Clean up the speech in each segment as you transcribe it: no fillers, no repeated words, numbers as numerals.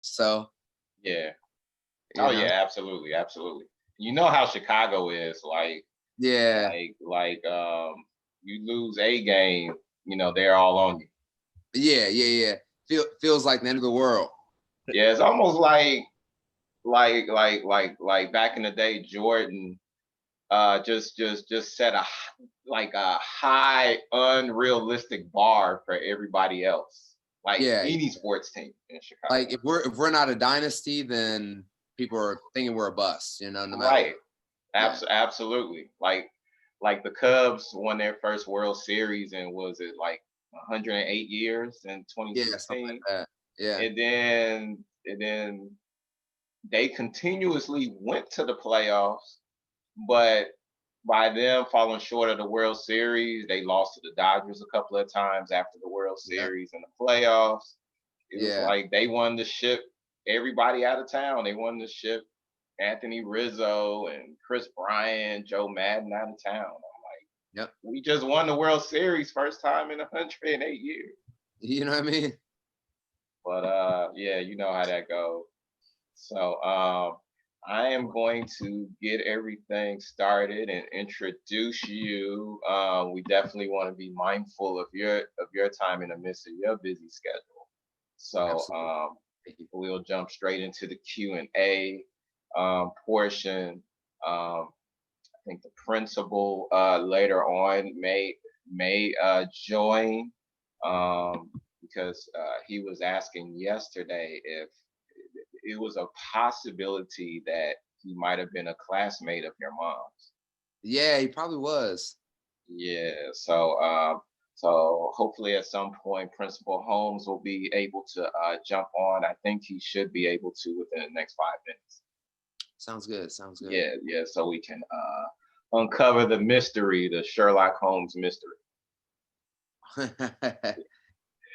So, Yeah. you Oh know, yeah, absolutely, absolutely. You know how Chicago is yeah, you lose a game, they're all on you. yeah. Feels like the end of the world. Yeah, it's almost like back in the day, Jordan just set a high unrealistic bar for everybody else, like Yeah, any sports team in like Chicago. if we're not a dynasty, then people are thinking we're a bust. No matter what. Right. Yeah, Absolutely. Like the Cubs won their first World Series and was it like 108 years in yeah, something like 2016, that. Yeah, and then they continuously went to the playoffs, but by them falling short of the World Series, they lost to the Dodgers a couple of times after the World yeah, Series and the playoffs. It was yeah. like they wanted to ship everybody out of town. They wanted to ship Anthony Rizzo and Chris Bryant, Joe Madden out of town. I'm like, Yep. we just won the World Series first time in 108 years. You know what I mean? But yeah, you know how that goes. So I am going to get everything started and introduce you. We definitely want to be mindful of your time in the midst of your busy schedule. So Absolutely. Thank you. we'll jump straight into the Q&A portion. I think the principal later on may join because he was asking yesterday if it was a possibility that he might have been a classmate of your mom's. Yeah, he probably was. Yeah, so hopefully at some point Principal Holmes will be able to jump on. I think he should be able to within the next 5 minutes. Sounds good. Sounds good. Yeah, yeah, so we can uncover the mystery, the Sherlock Holmes mystery.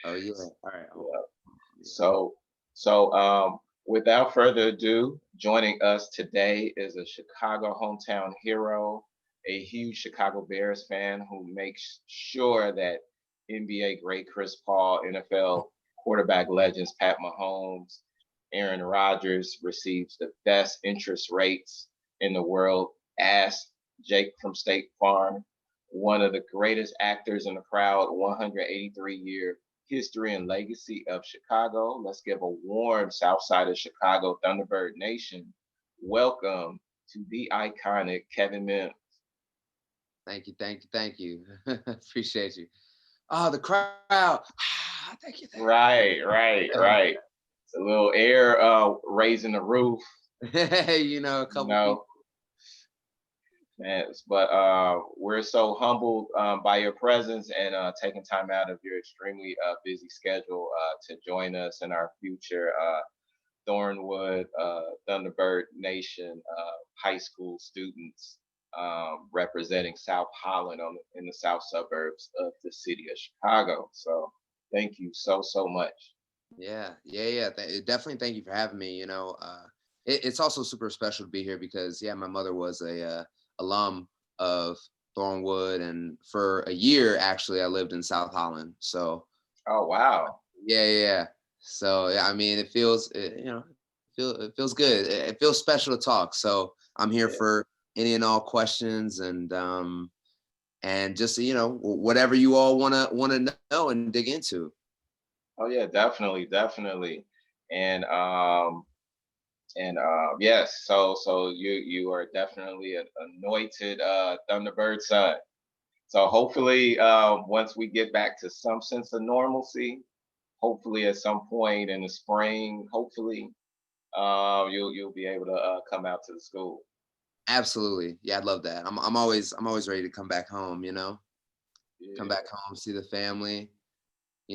Oh yeah. All right. Oh, Yeah. yeah. So without further ado, joining us today is a Chicago hometown hero, a huge Chicago Bears fan who makes sure that NBA great Chris Paul, NFL quarterback legends Pat Mahomes, Aaron Rodgers receives the best interest rates in the world. Ask Jake from State Farm, one of the greatest actors in the proud 183-year history and legacy of Chicago. Let's give a warm Southside of Chicago Thunderbird Nation welcome to the iconic Kevin Mimms. Thank you. Thank you. Thank you. Appreciate you. Oh, the crowd. Thank you. Thank Right. It's a little air raising the roof, you. A you couple people. know. Yes, but we're so humbled by your presence and taking time out of your extremely busy schedule to join us in our future Thornwood Thunderbird Nation high school students representing South Holland in the south suburbs of the city of Chicago. So thank you so much. Yeah. Definitely. Thank you for having me. It's also super special to be here because my mother was a alum of Thornwood, and for a year actually I lived in South Holland. So Oh wow. yeah. So I mean, it feels good. It feels special to talk. So I'm here Yeah. for any and all questions, and just whatever you all wanna know and dig into. Oh yeah, definitely. And yes, so you are definitely an anointed Thunderbird son. So hopefully, once we get back to some sense of normalcy, hopefully at some point in the spring, hopefully, you'll be able to come out to the school. Absolutely. Yeah, I'd love that. I'm always ready to come back home, come Yeah, back home, see the family,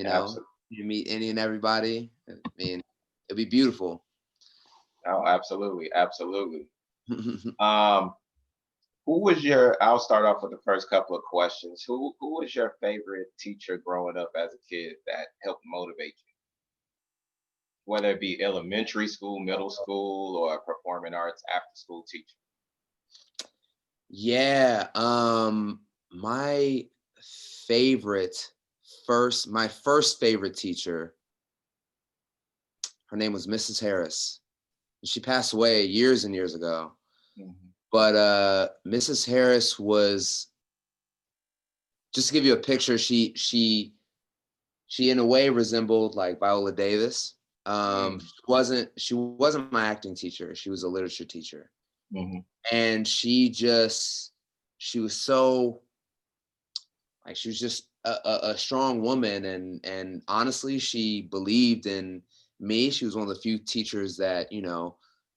absolutely. you meet any and everybody. I mean, it'd be beautiful. Oh, absolutely. Um, who was your? I'll start off with the first couple of questions. Who was your favorite teacher growing up as a kid that helped motivate you? Whether it be elementary school, middle school, or performing arts after school teacher. Yeah, my my first favorite teacher, Her name was Mrs. Harris. She passed away years and years ago. Mhm. But Mrs. Harris was, just to give you a picture, she in a way resembled like Viola Davis. Mm. She wasn't my acting teacher. She was a literature teacher. Mhm. And she was so, like, she was just a strong woman, and honestly, she believed in me. She was one of the few teachers that,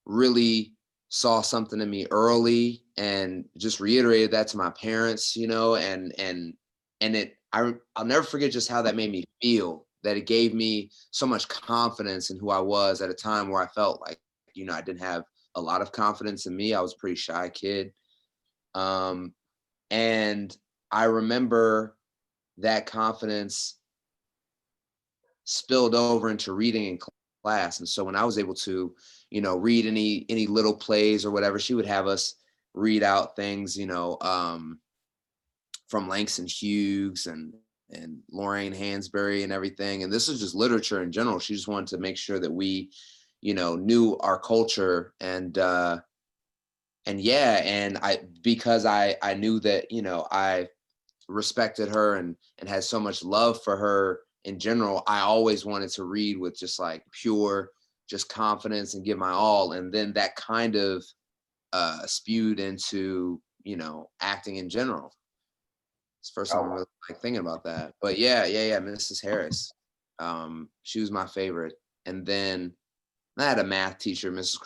really saw something in me early and just reiterated that to my parents, I'll never forget just how that made me feel, that it gave me so much confidence in who I was at a time where I felt like, I didn't have a lot of confidence in me. I was a pretty shy kid. Um, and I remember that confidence spilled over into reading in class. And so when I was able to, read any little plays or whatever, she would have us read out things, from Langston Hughes and Lorraine Hansberry and everything. And this is just literature in general. She just wanted to make sure that we, knew our culture. And yeah, and because I knew that, I respected her and had so much love for her in general, I always wanted to read with just like pure, just confidence and give my all. And then that kind of spewed into, acting in general. It's the first time Oh, I'm wow. really like thinking about that. But yeah, Mrs. Harris. She was my favorite. And then I had a math teacher, Mrs.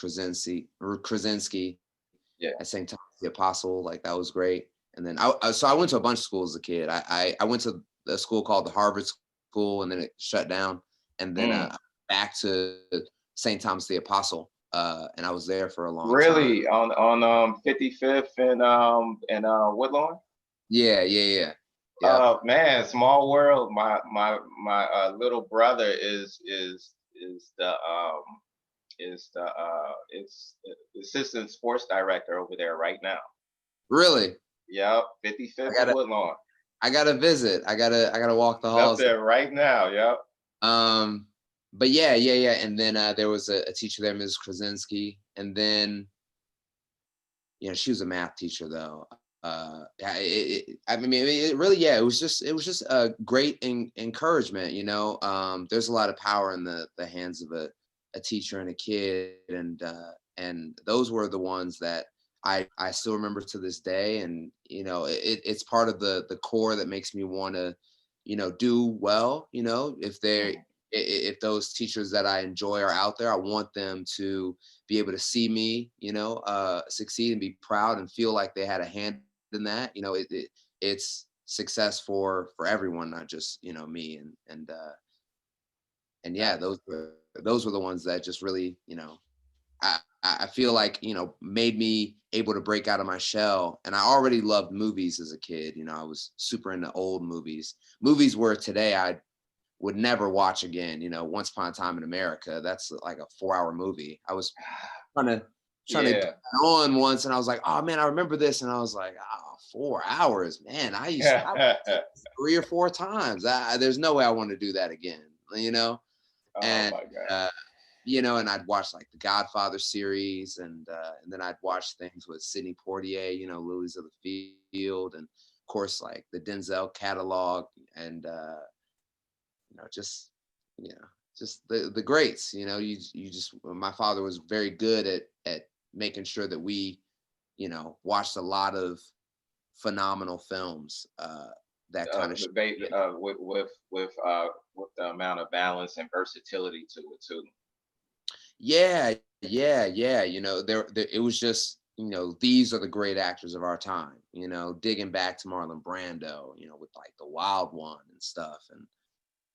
Krasinski Yeah. at St. Thomas the Apostle. Like, that was great. And then so I went to a bunch of schools as a kid. I went to a school called the Harvard School, and then it shut down. And then Mm. back to St. Thomas the Apostle, and I was there for a long time. Really? On 55th and Woodlawn? Yeah. Yep. Man, small world. My little brother is the assistant sports director over there right now. Really, Yep, I 55th and gotta Woodlawn. I gotta visit. I gotta walk the He's up halls. there right now. Yep. Um, but yeah. And then there was a teacher there, Ms. Krasinski, and then she was a math teacher though. I mean, it really, yeah, it was just a great encouragement. There's a lot of power in the hands of a teacher and a kid, and those were the ones that I still remember to this day, and it's part of the core that makes me want to do well. Mm. If those teachers that I enjoy are out there, I want them to be able to see me, succeed and be proud and feel like they had a hand in that. It's success for everyone, not just me. And yeah, Nice. those were the ones that just really, I feel like, made me able to break out of my shell. And I already loved movies as a kid. I was super into old movies where today I would never watch again. Once Upon a Time in America, that's like a 4-hour movie. I was trying to put Yeah. it on once, and I was like, oh man, I remember this, and I was like, oh, 4 hours, man. I watched it 3 or 4 times. There's no way I want to do that again, Oh and my God. uh, and I'd watch like the Godfather series, and then I'd watch things with Sidney Poitier, Lilies of the Field, and of course like the Denzel catalog, and just you know just the greats. You just My father was very good at making sure that we watched a lot of phenomenal films, that kind of With the amount of balance and versatility to it too. yeah. There it was just, these are the great actors of our time, digging back to Marlon Brando, with like The Wild One and stuff. And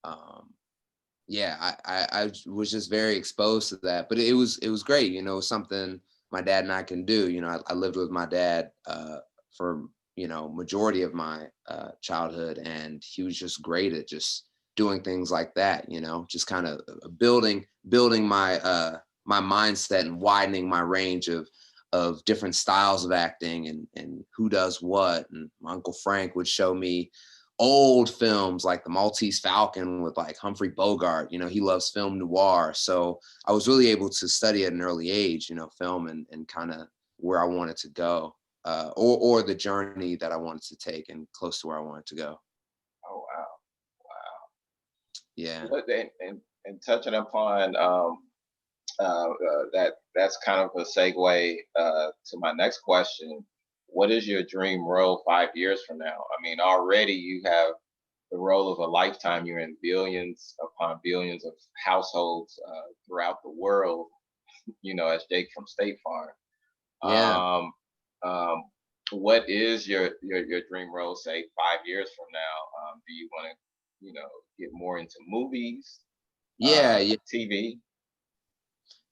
um yeah, I was just very exposed to that, but it was great. Something my dad and I can do. I lived with my dad for majority of my childhood, and he was just great at just doing things like that. Just kind of building my mindset and widening my range of different styles of acting, and who does what. And my Uncle Frank would show me old films like The Maltese Falcon with like Humphrey Bogart. You know, he loves film noir. So I was really able to study at an early age, you know, film and kind of where I wanted to go, or the journey that I wanted to take and close to where I wanted to go. Oh wow, wow. Yeah. And touching upon that's kind of a segue to my next question. What is your dream role 5 years from now? I mean, already you have the role of a lifetime. You're in billions upon billions of households throughout the world. You know, as Jake from State Farm. Yeah. Um, um, what is your dream role? Say 5 years from now. Do you want to, get more into movies, Yeah. Yeah. TV?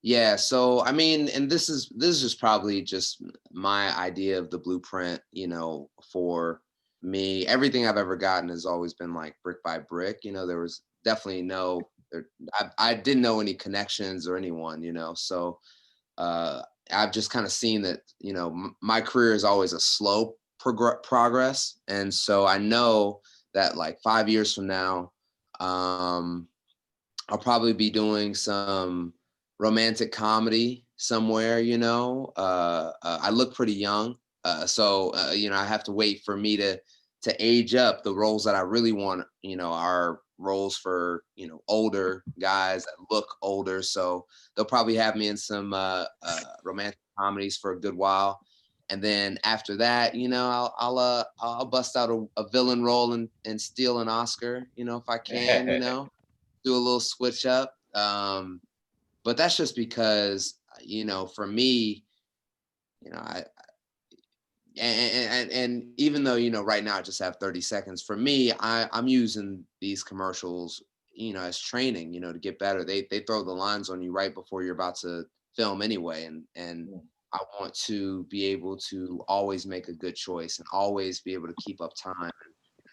Yeah, so I mean, and this is just probably just my idea of the blueprint, you know, for me. Everything I've ever gotten has always been like brick by brick. You know, there was definitely I didn't know any connections or anyone, you know. So uh, I've just kind of seen that, you know, my career is always a slow progress, and so I know that like 5 years from now, um, I'll probably be doing some romantic comedy somewhere, you know. I look pretty young, so you know, I have to wait for me to age up. The roles that I really want, you know, are roles for, you know, older guys that look older. So they'll probably have me in some romantic comedies for a good while. And then after that, you know, I'll bust out a villain role and steal an Oscar, you know, if I can, you know, do a little switch up. But that's just because, you know, for me, you know, and even though, you know, right now I just have 30 seconds, for me, I'm using these commercials, you know, as training, you know, to get better. They throw the lines on you right before you're about to film anyway. And I want to be able to always make a good choice and always be able to keep up time,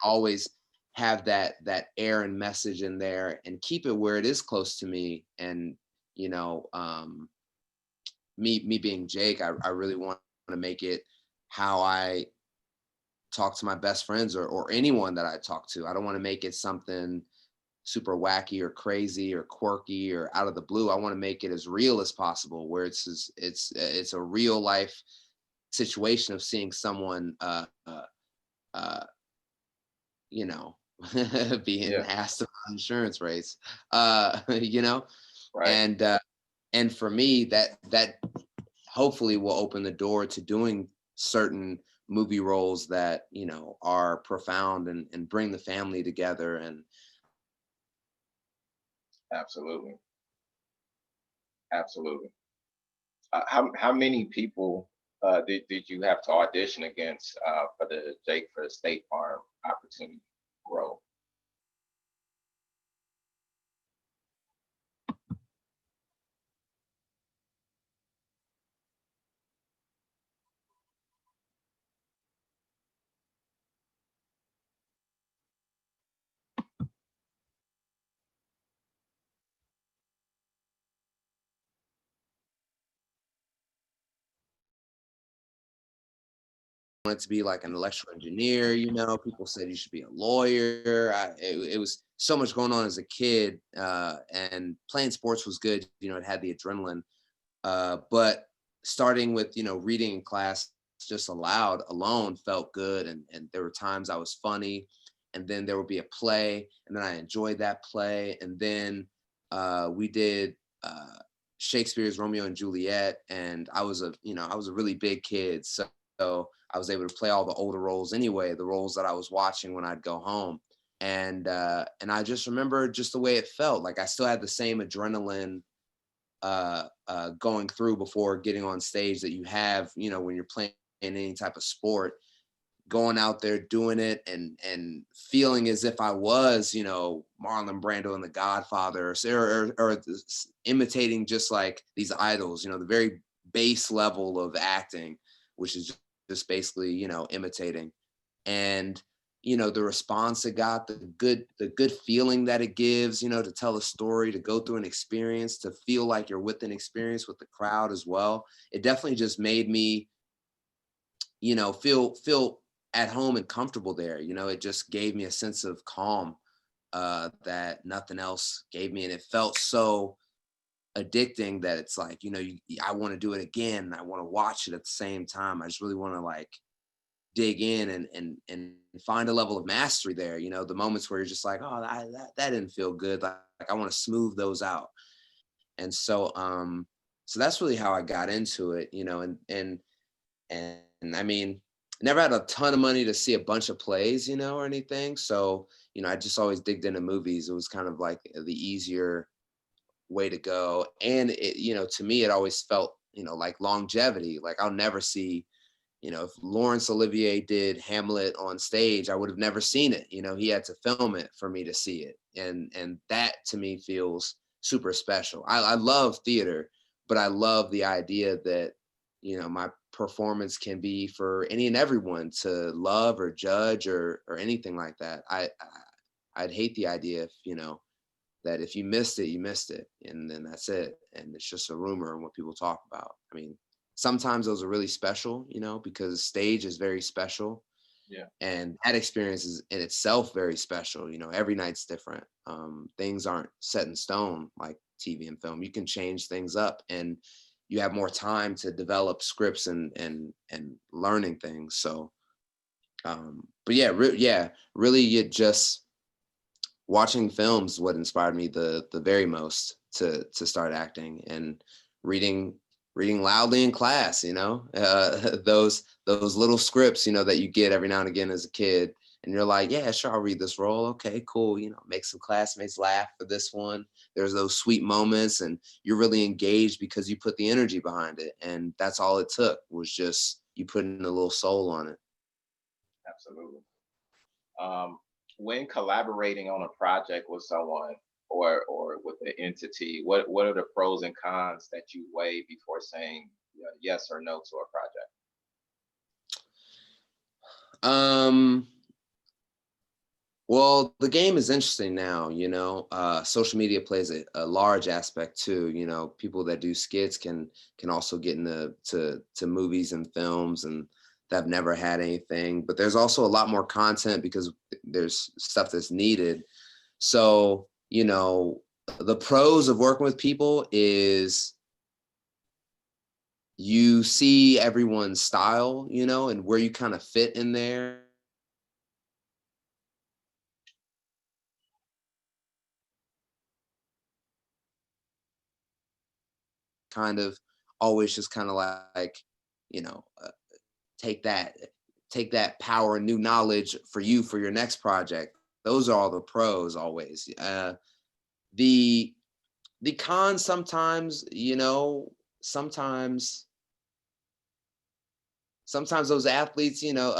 always have that air and message in there and keep it where it is close to me. And you know, me being Jake, I really want to make it how I talk to my best friends or anyone that I talk to. I don't want to make it something super wacky or crazy or quirky or out of the blue. I want to make it as real as possible, where it's a real life situation of seeing someone uh you know, being Yeah, asked about insurance rates, you know, right. and and for me, that hopefully will open the door to doing certain movie roles that, you know, are profound and bring the family together. And Absolutely, absolutely. How many people did you have to audition against for the Jake for the State Farm opportunity role? wanted to be like an electrical engineer, you know, people said you should be a lawyer. It was so much going on as a kid, and playing sports was good, you know, it had the adrenaline. But starting with, you know, reading in class just aloud alone felt good. And there were times I was funny. And then there would be a play. And then I enjoyed that play. And then we did Shakespeare's Romeo and Juliet. And I was a really big kid. So I was able to play all the older roles anyway, the roles that I was watching when I'd go home. And I just remember just the way it felt. Like I still had the same adrenaline going through before getting on stage that you have, you know, when you're playing any type of sport, going out there doing it and feeling as if I was, you know, Marlon Brando and The Godfather, or imitating just like these idols, you know, the very base level of acting, which is just basically, you know, imitating. And you know, the response it got, the good feeling that it gives, you know, to tell a story, to go through an experience, to feel like you're with an experience with the crowd as well. It definitely just made me, you know, feel at home and comfortable there. You know, it just gave me a sense of calm that nothing else gave me. And it felt so addicting that it's like, you know, I want to do it again. I want to watch it at the same time. I just really want to like dig in and find a level of mastery there. You know, the moments where you're just like, oh, that didn't feel good. Like I want to smooth those out. And so that's really how I got into it, you know, and I mean, never had a ton of money to see a bunch of plays, you know, or anything. So, you know, I just always digged into movies. It was kind of like the easier way to go. And it, you know, to me, it always felt, you know, like longevity. Like I'll never see, you know, if Laurence Olivier did Hamlet on stage, I would have never seen it. You know, he had to film it for me to see it. And that to me feels super special. I love theater, but I love the idea that, you know, my performance can be for any and everyone to love or judge or anything like that. I'd hate the idea if, you know, that if you missed it, you missed it. And then that's it. And it's just a rumor and what people talk about. I mean, sometimes those are really special, you know, because stage is very special. Yeah. And that experience is in itself very special. You know, every night's different. Things aren't set in stone like TV and film. You can change things up and you have more time to develop scripts and learning things. So, but yeah, really it just watching films what inspired me the very most to start acting and reading loudly in class, you know, those little scripts, you know, that you get every now and again as a kid, and you're like, yeah, sure, I'll read this role. Okay, cool. You know, make some classmates laugh for this one. There's those sweet moments, and you're really engaged because you put the energy behind it, and that's all it took was just you putting a little soul on it. Absolutely. Um, when collaborating on a project with someone or with an entity, what are the pros and cons that you weigh before saying yes or no to a project? Um, Well, the game is interesting now, you know. Social media plays a large aspect too. You know, people that do skits can also get into to movies and films and that have never had anything. But there's also a lot more content because there's stuff that's needed. So, you know, the pros of working with people is you see everyone's style, you know, and where you kind of fit in there. Kind of always just kind of like, you know, take that take that power and new knowledge for you for your next project. Those are all the pros always. The the cons sometimes, you know, sometimes those athletes, you know,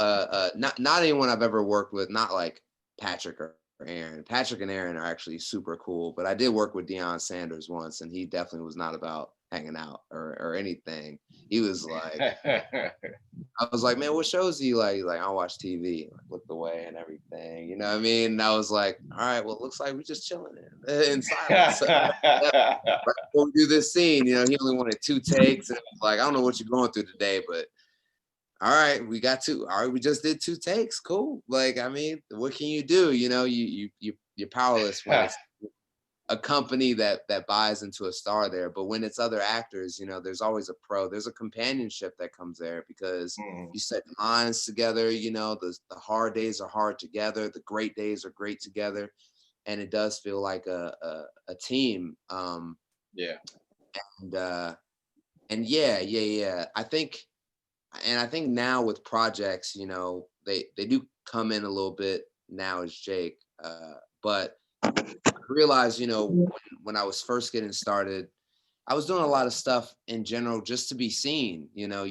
not anyone I've ever worked with, not like Patrick or Aaron. Patrick and Aaron are actually super cool, but I did work with Deion Sanders once, and he definitely was not about hanging out or anything. He was like, I was like, man, what shows do you like? He's like, I watch TV, like, looked away and everything. You know what I mean? And I was like, all right, well, it looks like we're just chilling in silence. Right before we do this scene, you know, he only wanted 2 takes. And it was like, I don't know what you're going through today, but all right, we got two. All right, we just did 2 takes. Cool. Like, I mean, what can you do? You know, you're powerless when it's a company that buys into a star there. But when it's other actors, you know, there's always a pro. There's a companionship that comes there because Mm, you set lines together. You know, the hard days are hard together. The great days are great together, and it does feel like a team. yeah. And and yeah. I think now with projects, you know, they do come in a little bit now as Jake, but I realized, you know, when I was first getting started, I was doing a lot of stuff in general just to be seen. You know,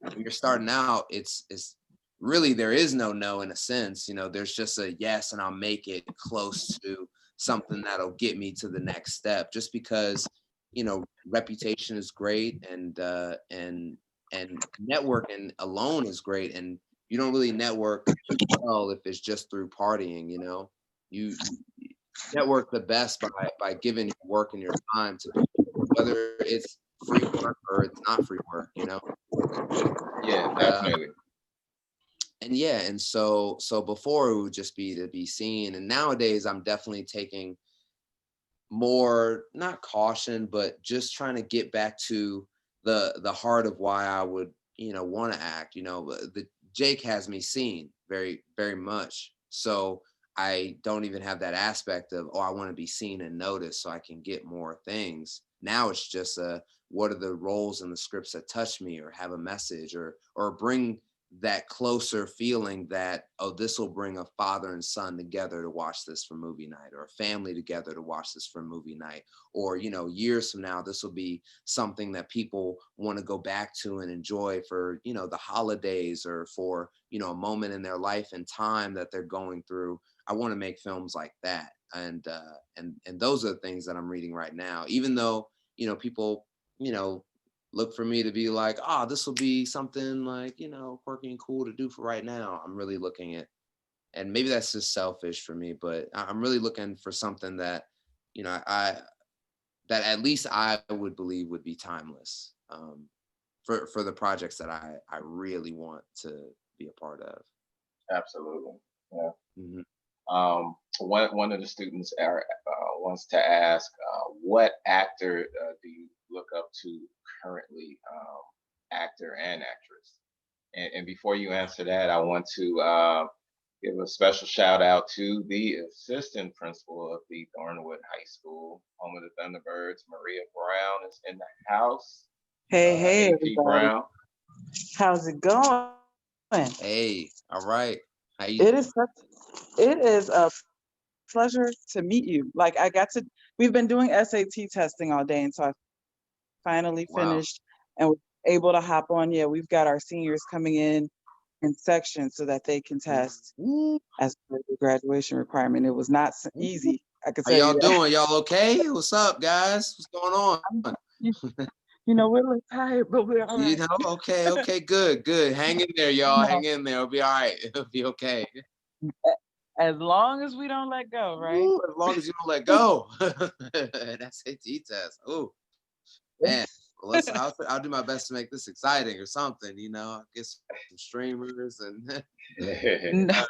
when you're starting out, it's really there is no in a sense. You know, there's just a yes, and I'll make it close to something that'll get me to the next step. Just because, you know, reputation is great, and networking alone is great, and you don't really network well if it's just through partying. You know, you network the best by giving your work and your time to people, whether it's free work or it's not free work, you know. Yeah, Uh, definitely. yeah, and so before it would just be to be seen, and nowadays I'm definitely taking more, not caution, but just trying to get back to the heart of why I would, want to act. The Jake has me seen very, very much. So I don't even have that aspect of, oh, I want to be seen and noticed so I can get more things. Now it's just what are the roles in the scripts that touch me or have a message or bring that closer feeling that, oh, this will bring a father and son together to watch this for movie night, or a family together to watch this for movie night, or years from now this will be something that people want to go back to and enjoy for the holidays, or for a moment in their life and time that they're going through. I want to make films like that, and those are the things that I'm reading right now, even though people you know look for me to be like, oh, this will be something like, quirky and cool to do for right now. I'm really looking at, and maybe that's just selfish for me, but I'm really looking for something that, I that at least I would believe would be timeless, for the projects that I really want to be a part of. Absolutely. Yeah. Mhm. One of the students wants to ask, what actor do you look up to currently, actor and actress? And before you answer that, I want to give a special shout out to the assistant principal of the Thornwood High School, home of the Thunderbirds. Maria Brown is in the house. Hey, hey, AP everybody. Brown. How's it going? Hey, all right. How you? It is it is a pleasure to meet you. Like we've been doing SAT testing all day, and so I finally Wow. finished and was able to hop on. Yeah, we've got our seniors coming in sections so that they can test Woo, as per the graduation requirement. It was not woo. easy, I could How tell you y'all that. doing? Y'all okay? What's up, guys? What's going on? You, you know, we're a little tired, but we're all You right. know, okay, okay, good, good. Hang in there, You y'all. know, Hang in there. It'll be all right. It'll be okay. as long as we don't let go, right? Woo, as long as you don't let go. That's AT test. Oh man. Well, I'll do my best to make this exciting or something. Get some streamers and No,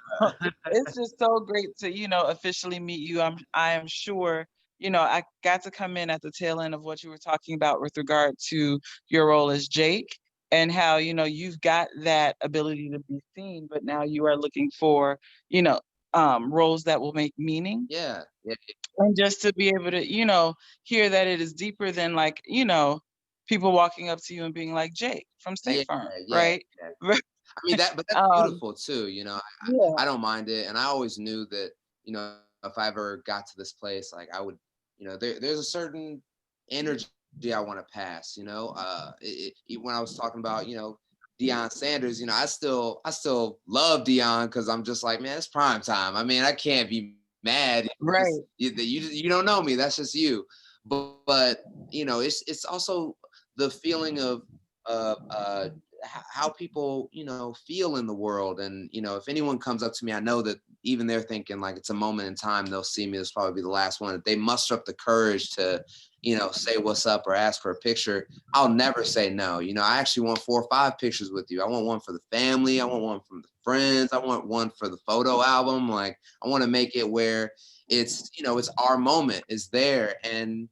it's just so great to, officially meet you. I am sure, I got to come in at the tail end of what you were talking about with regard to your role as Jake, and how, you've got that ability to be seen, but now you are looking for, you know, roles that will make meaning. yeah, yeah, And just to be able to, hear that it is deeper than, like, people walking up to you and being like, Jake from State yeah, Farm, yeah, right? yeah. I mean but that's Um, beautiful too. yeah, I don't mind it, and I always knew that if I ever got to this place, like I would, there's a certain energy I want to pass. When I was talking about Deion Sanders, I still love Deion because I'm just like, man, it's prime time. I mean, I can't be mad. right. You don't know me. That's just you. But it's also the feeling of how people feel in the world, and if anyone comes up to me, I know that even they're thinking like it's a moment in time, they'll see me, this probably be the last one, that they muster up the courage to say what's up or ask for a picture. I'll never say no. I actually want 4 or 5 pictures with you. I want one for the family, I want one from the friends, I want one for the photo album. Like, I want to make it where it's our moment is there. And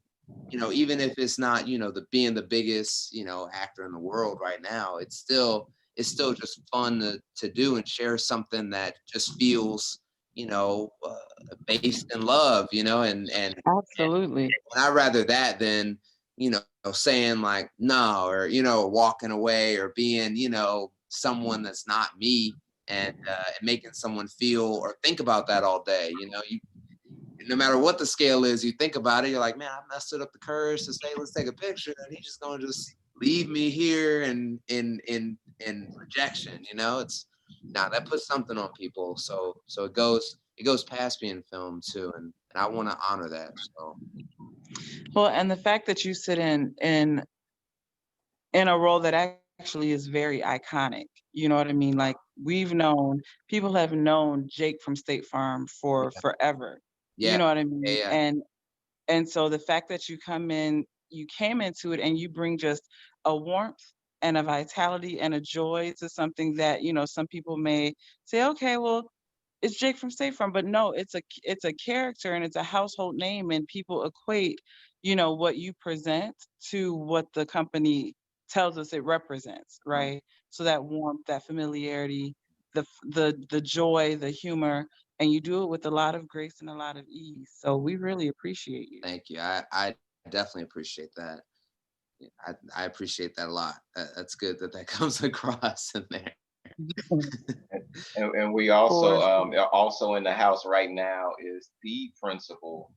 even if it's not, the being the biggest, actor in the world right now, it's still just fun to do and share something that just feels, based in love, and Absolutely. I'd rather that than, saying like no, or, walking away, or being, someone that's not me, and making someone feel or think about that all day. No matter what the scale is, you think about it, you're like, man, I mustered up the courage to say, let's take a picture, and he's just gonna just leave me here in rejection. It's now that puts something on people. So it goes past being filmed too, and I want to honor that. So Well, and the fact that you sit in a role that actually is very iconic, you know what I mean? Like, people have known Jake from State Farm for yeah, forever. You yeah, know what I yeah, mean? yeah. And so the fact that you came into it and you bring just a warmth and a vitality and a joy to something that, you know, some people may say, okay, well, it's Jake from State Farm, but no, it's a character and it's a household name, and people equate, you know, what you present to what the company tells us it represents, right? So that warmth, that familiarity, the joy, the humor, and you do it with a lot of grace and a lot of ease. So we really appreciate you. Thank you. I definitely appreciate that. Yeah, I appreciate that a lot. That's good that that comes across in there. And we also, For also in the house right now is the principal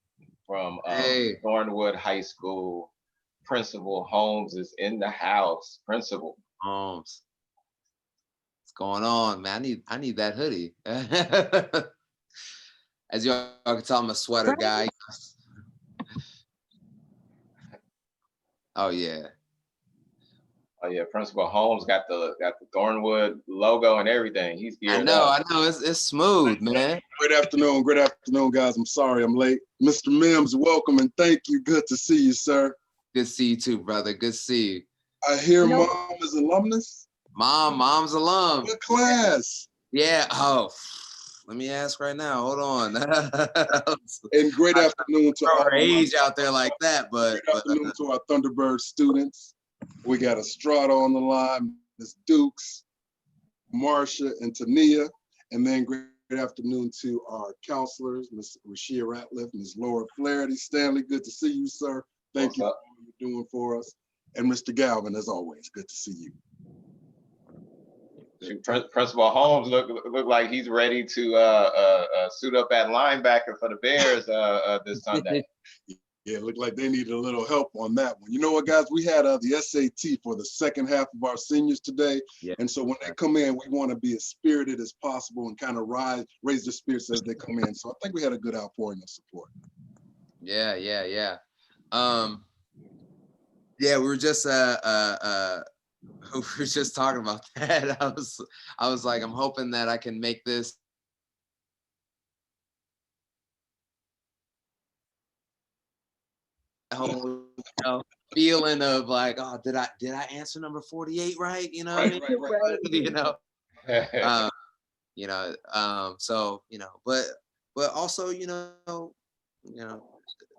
from Hey, Thornwood High School. Principal Holmes is in the house. Principal. Holmes, what's going on, man? I need that hoodie. As you all can tell, I'm a sweater guy. Oh yeah. Oh yeah, Principal Holmes got the Thornwood logo and everything. He's I geared know, up. I know. It's smooth, man. Good afternoon, guys. I'm sorry I'm late. Mr. Mimms, welcome and thank you. Good to see you, sir. Good to see you too, brother. Good to see you. I hear You know- Mom is alumnus. Mom's alum. What class? Yeah. Oh, let me ask right now. Hold on. And great afternoon to Throw all our age out there like that, but Great afternoon to our Thunderbird students. We got Estrada on the line, Ms. Dukes, Marcia, and Tania. And then great afternoon to our counselors, Ms. Rashia Ratliff, Ms. Laura Flaherty. Stanley, good to see you, sir. Thank What's you for up? all you're doing for us. And Mr. Galvin, as always, good to see you. Principal Holmes look like he's ready to suit up at linebacker for the Bears this Sunday. Yeah, it looked like they needed a little help on that one. You know what, guys? We had the SAT for the second half of our seniors today. Yeah. And so when they come in, we want to be as spirited as possible and kind of raise their spirits as they come in. So I think we had a good outpouring of support. yeah. Yeah, we were just we were just talking about that. I was like, I'm hoping that I can make this whole, feeling of like, oh, did I answer number 48 right? You know what I mean? Right. So, but also,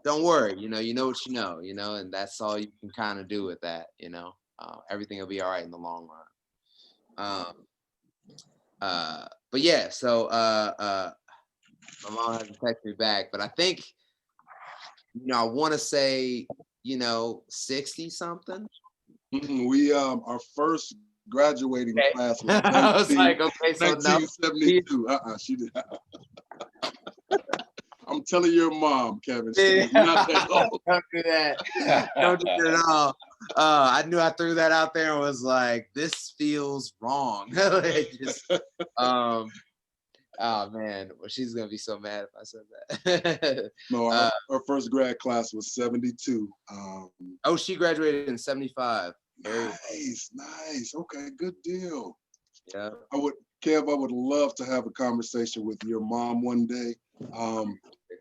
don't worry, you know what you know, and that's all you can kind of do with that, everything will be all right in the long run. But yeah, so my mom hasn't texted me back, but I think, I want to say, 60 something. We our first graduating Okay. class was I was like, okay, so no. 1972. She did. I'm telling your mom, Kevin. She Yeah. is not that old. Don't do that. Don't do that at all. I knew I threw that out there and was like, this feels wrong. Oh man, well, she's gonna be so mad if I said that. No, our first grad class was 72. Oh, she graduated in 75. Nice. Okay, good deal. Yeah. Kev, I would love to have a conversation with your mom one day.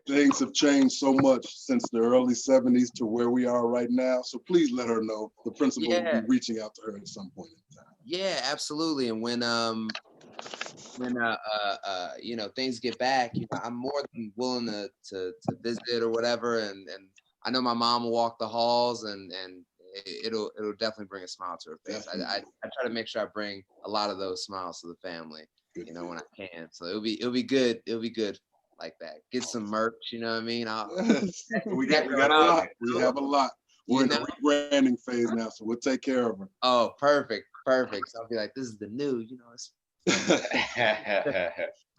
Things have changed so much since the early 70s to where we are right now. So please let her know. The principal will be reaching out to her at some point in time. Yeah, absolutely. And when things get back, I'm more than willing to visit or whatever. And I know my mom will walk the halls, and it'll definitely bring a smile to her face. I try to make sure I bring a lot of those smiles to the family, when I can. So it'll be good. It'll be good like that. Get some merch, you know what I mean? We got a lot. We have a lot. We're in the rebranding phase now, so we'll take care of her. Oh, perfect. So I'll be like, this is the new, it's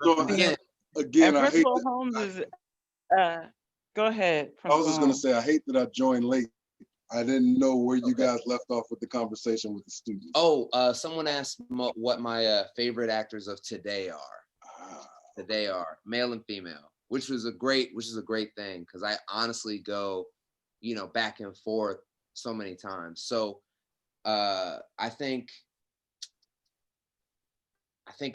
So again, I hate Principal Holmes is go ahead. I was just gonna say, I hate that I joined late. I didn't know where you guys left off with the conversation with the students. Oh, someone asked what my favorite actors of today are. Today are male and female, which is a great thing, because I honestly go, back and forth so many times. So I think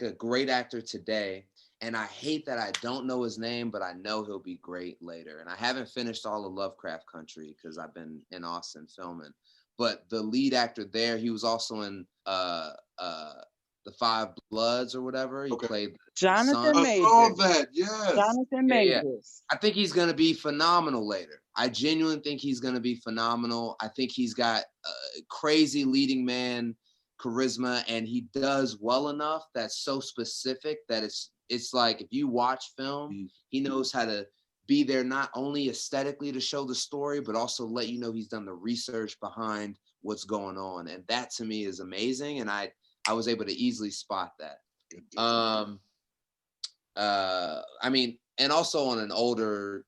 a great actor today, and I hate that I don't know his name, but I know he'll be great later. And I haven't finished all of Lovecraft Country because I've been in Austin filming. but the lead actor there, he was also in the Five Bloods or whatever. He Okay. played the Jonathan son. I Majors. saw that. Yes. Jonathan Yeah, yeah. Majors. I think he's going to be phenomenal later. I genuinely think he's going to be phenomenal. I think he's got crazy leading man charisma, and he does well enough that's so specific that it's like if you watch film, he knows how to be there not only aesthetically to show the story, but also let you know he's done the research behind what's going on. And that to me is amazing. And I was able to easily spot that. I mean, and also on an older,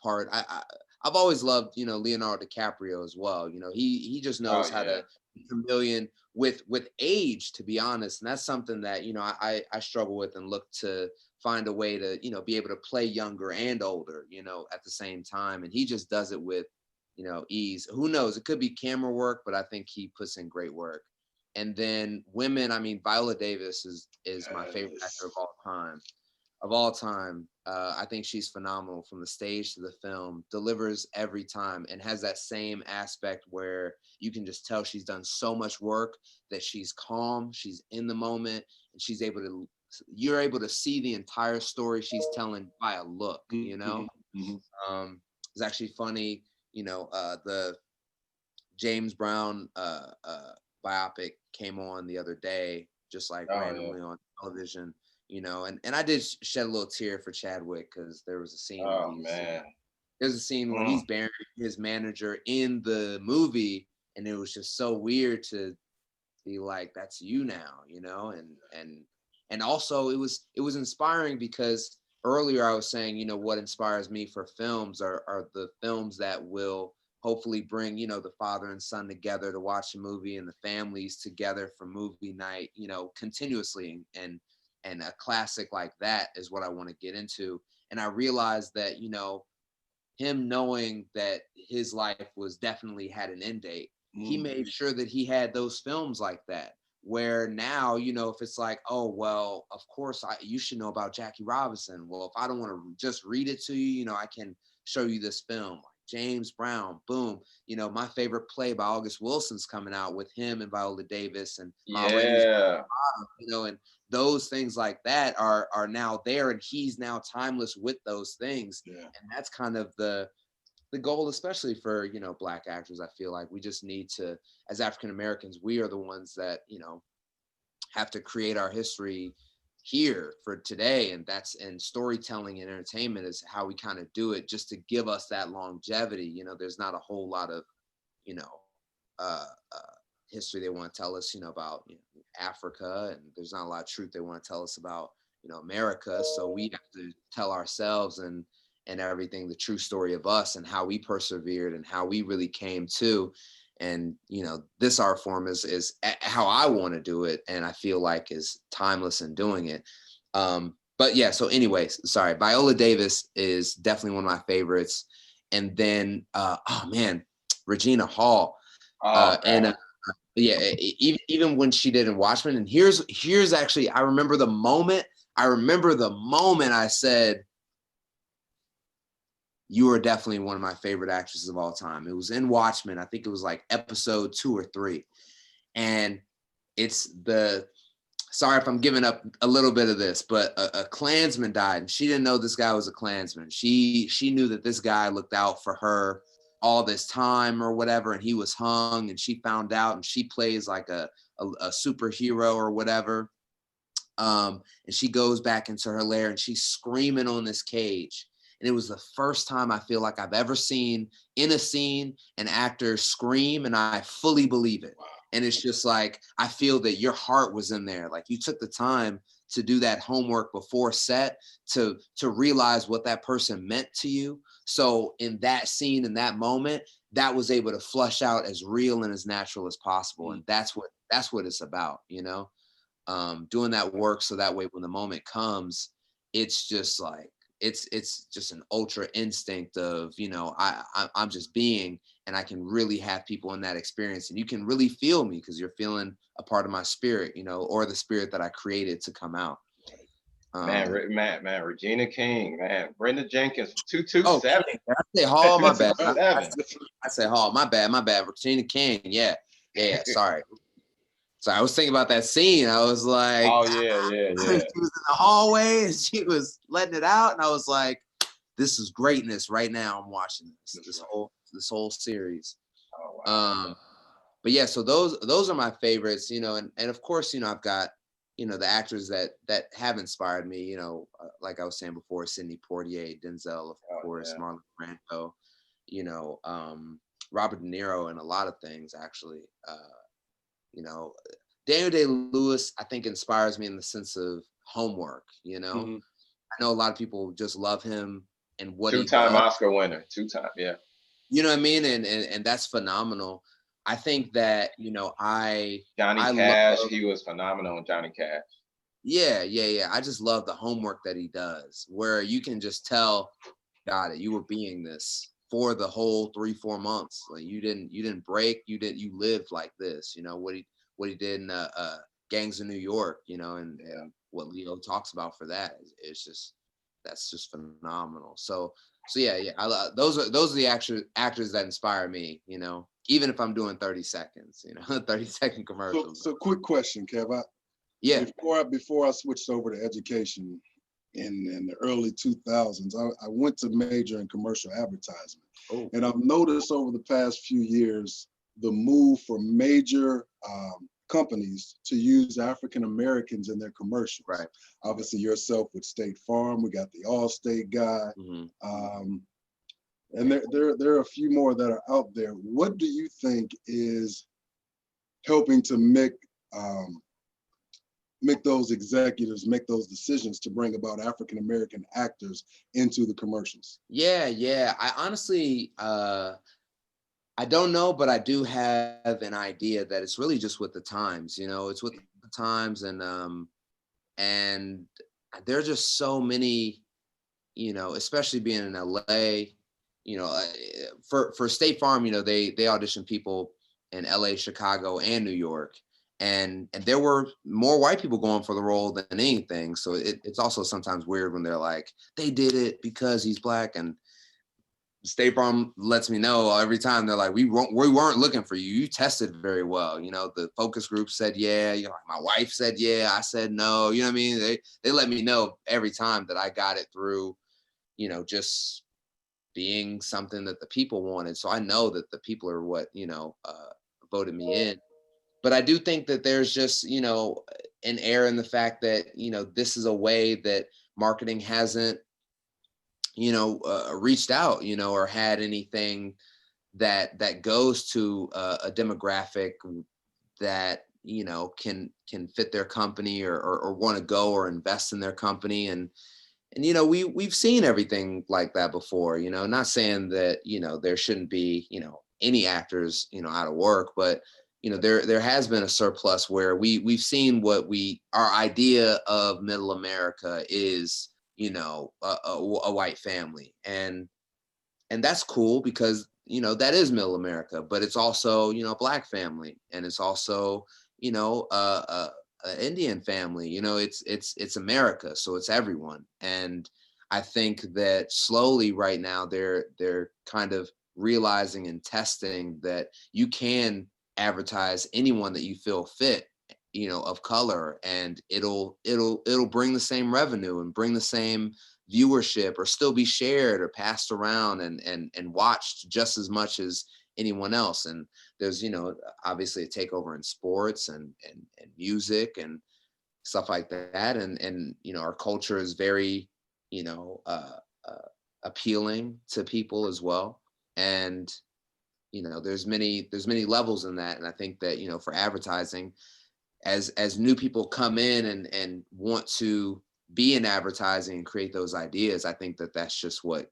part, I've always loved, Leonardo DiCaprio as well. He just knows how to be chameleon with age, to be honest. And that's something that, I struggle with and look to find a way to, be able to play younger and older, at the same time. And he just does it with, ease. Who knows? It could be camera work, but I think he puts in great work. And then women, I mean, Viola Davis is my favorite actor of all time. I think she's phenomenal from the stage to the film, delivers every time, and has that same aspect where you can just tell she's done so much work that she's calm, she's in the moment, and you're able to see the entire story she's telling by a look, It's actually funny, the James Brown biopic came on the other day, just like randomly on television. And I did shed a little tear for Chadwick because there was a scene where he's burying his manager in the movie, and it was just so weird to be like, that's you now, and also it was inspiring because earlier I was saying, what inspires me for films are the films that will hopefully bring, the father and son together to watch a movie and the families together for movie night, continuously. And a classic like that is what I want to get into. And I realized that, him knowing that his life was definitely had an end date, he made sure that he had those films like that. Where now, if it's like, oh, well, of course, you should know about Jackie Robinson. Well, if I don't want to just read it to you, I can show you this film. James Brown, boom. My favorite play by August Wilson's coming out with him and Viola Davis and Ma Rainey's, and those things like that are now there, and he's now timeless with those things. Yeah. And that's kind of the goal, especially for, Black actors. I feel like we just need to, as African Americans, we are the ones that, have to create our history here for today, and storytelling and entertainment is how we kind of do it, just to give us that longevity. There's not a whole lot of history they want to tell us, about Africa, and there's not a lot of truth they want to tell us about America. So we have to tell ourselves and everything, the true story of us and how we persevered and how we really came to. And, this art form is how I want to do it. And I feel like is timeless in doing it. But yeah, so anyways, sorry. Viola Davis is definitely one of my favorites. And then, Regina Hall. Even when she did in Watchmen. And here's actually, I remember the moment I said, you are definitely one of my favorite actresses of all time. It was in Watchmen. I think it was like episode 2 or 3. And sorry if I'm giving up a little bit of this, but a Klansman died, and she didn't know this guy was a Klansman. She knew that this guy looked out for her all this time or whatever, and he was hung, and she found out, and she plays like a superhero or whatever. And she goes back into her lair, and she's screaming on this cage. And it was the first time I feel like I've ever seen in a scene an actor scream, and I fully believe it. Wow. And it's just like, I feel that your heart was in there. Like you took the time to do that homework before set to realize what that person meant to you. So in that scene, in that moment, that was able to flush out as real and as natural as possible. And that's what it's about, doing that work. So that way, when the moment comes, it's just like, it's just an ultra instinct of, I'm just being, and I can really have people in that experience, and you can really feel me because you're feeling a part of my spirit, or the spirit that I created to come out. Man, Regina King, man, Brenda Jenkins, Oh, 227. I say Hall, my bad. 227. I say Hall, my bad. Regina King, yeah. Sorry. So I was thinking about that scene. I was like, Oh yeah. she was in the hallway and she was letting it out, and I was like, this is greatness right now. I'm watching this whole series. Oh, wow. But yeah, so those are my favorites, and of course, I've got, the actors that have inspired me, like I was saying before, Sidney Poitier, Denzel, of course, yeah. Marlon Brando, Robert De Niro, and a lot of things actually. Daniel Day-Lewis, I think, inspires me in the sense of homework. Mhm. I know a lot of people just love him and what he Two-time does. Oscar winner, two-time, yeah. You know what I mean? And that's phenomenal. I think that, Johnny I Cash, love, he was phenomenal in Johnny Cash. yeah. I just love the homework that he does, where you can just tell, got it, you were being this for the whole 3-4 months. Like you didn't break, you lived like this, what he did in Gangs of New York, and what Leo talks about for that is that's just phenomenal. So yeah, those are the actors that inspire me, even if I'm doing 30 seconds, 30-second commercials. So quick question, Kev. Yeah. Before I switched over to education in the early 2000s, I went to major in commercial advertisement. Oh. And I've noticed over the past few years, the move for major companies to use African Americans in their commercials. Right. Obviously, yourself with State Farm, we got the Allstate guy, and there are a few more that are out there. What do you think is helping to make those executives make those decisions to bring about African American actors into the commercials? Yeah. I honestly, I don't know, but I do have an idea that it's really just with the times, it's with the times, and there are just so many, especially being in LA, for State Farm, they audition people in LA, Chicago, and New York. And there were more white people going for the role than anything. So it's also sometimes weird when they're like, they did it because he's Black, and State Farm lets me know every time. They're like, we weren't looking for you. You tested very well. The focus group said, yeah. My wife said, yeah. I said, no. You know what I mean? They let me know every time that I got it through, just being something that the people wanted. So I know that the people are what, voted me in. But I do think that there's just, an error in the fact that, this is a way that marketing hasn't, reached out, or had anything that goes to a demographic that, can fit their company or want to go or invest in their company. And we've seen everything like that before, not saying that, there shouldn't be, any actors, out of work, but there has been a surplus where we've seen what our idea of middle America is, a white family, and that's cool because that is middle America, but it's also a Black family, and it's also an Indian family. It's America, so it's everyone. And I think that slowly right now they're kind of realizing and testing that you can advertise anyone that you feel fit, of color, and it'll bring the same revenue and bring the same viewership, or still be shared or passed around and watched just as much as anyone else. And there's obviously a takeover in sports and music and stuff like that, and our culture is very appealing to people as well. And there's many levels in that. And I think that for advertising, as new people come in and want to be in advertising and create those ideas, I think that that's just what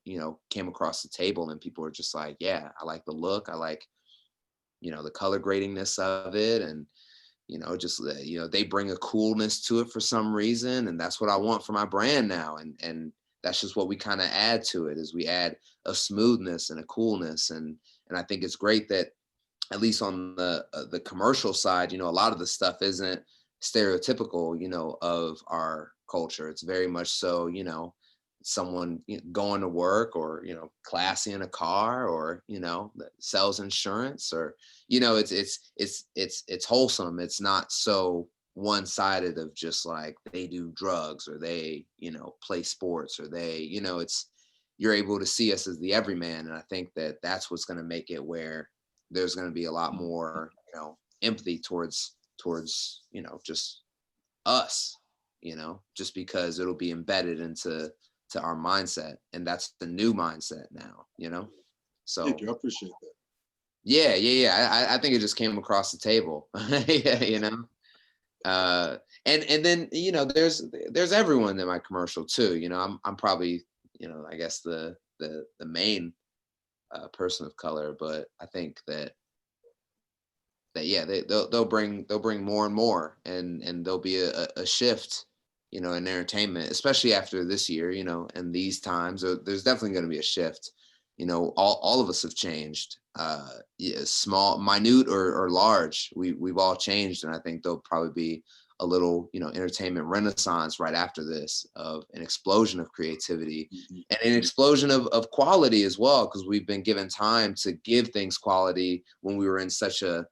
came across the table, and people are just like, yeah, I like the look, I like the color gradingness of it, and just they bring a coolness to it for some reason, and that's what I want for my brand now. And that's just what we kind of add to it, is we add a smoothness and a coolness. And I think it's great that at least on the commercial side, a lot of the stuff isn't stereotypical, of our culture. It's very much so, someone going to work, or classy in a car, or that sells insurance, or it's wholesome. It's not so one-sided of just like they do drugs, or they play sports, or they it's you're able to see us as the everyman. And I think that that's what's going to make it where there's going to be a lot more empathy towards just us, just because it'll be embedded into our mindset, and that's the new mindset now, so Thank you. I appreciate that. yeah. I think it just came across the table. Yeah. And then there's everyone in my commercial too. I'm probably I guess the main person of color, but I think that yeah, they'll bring more and more, and there'll be a shift in entertainment, especially after this year, and these times. There's definitely going to be a shift. All of us have changed, yeah, small, minute, or large. We've all changed, and I think there'll probably be a little entertainment renaissance right after this, of an explosion of creativity, and an explosion of quality as well, because we've been given time to give things quality when we were in such a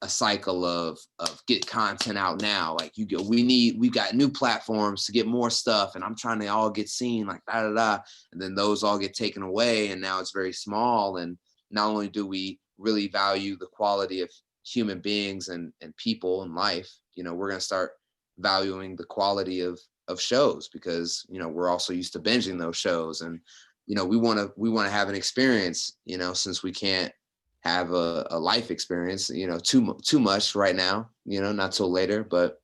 cycle of get content out now. Like we've got new platforms to get more stuff, and I'm trying to all get seen, like da da da, and then those all get taken away, and now it's very small. And not only do we really value the quality of human beings and people and life, we're going to start valuing the quality of shows, because we're also used to binging those shows, and we want to have an experience, since we can't have a life experience, too much right now, not till later. But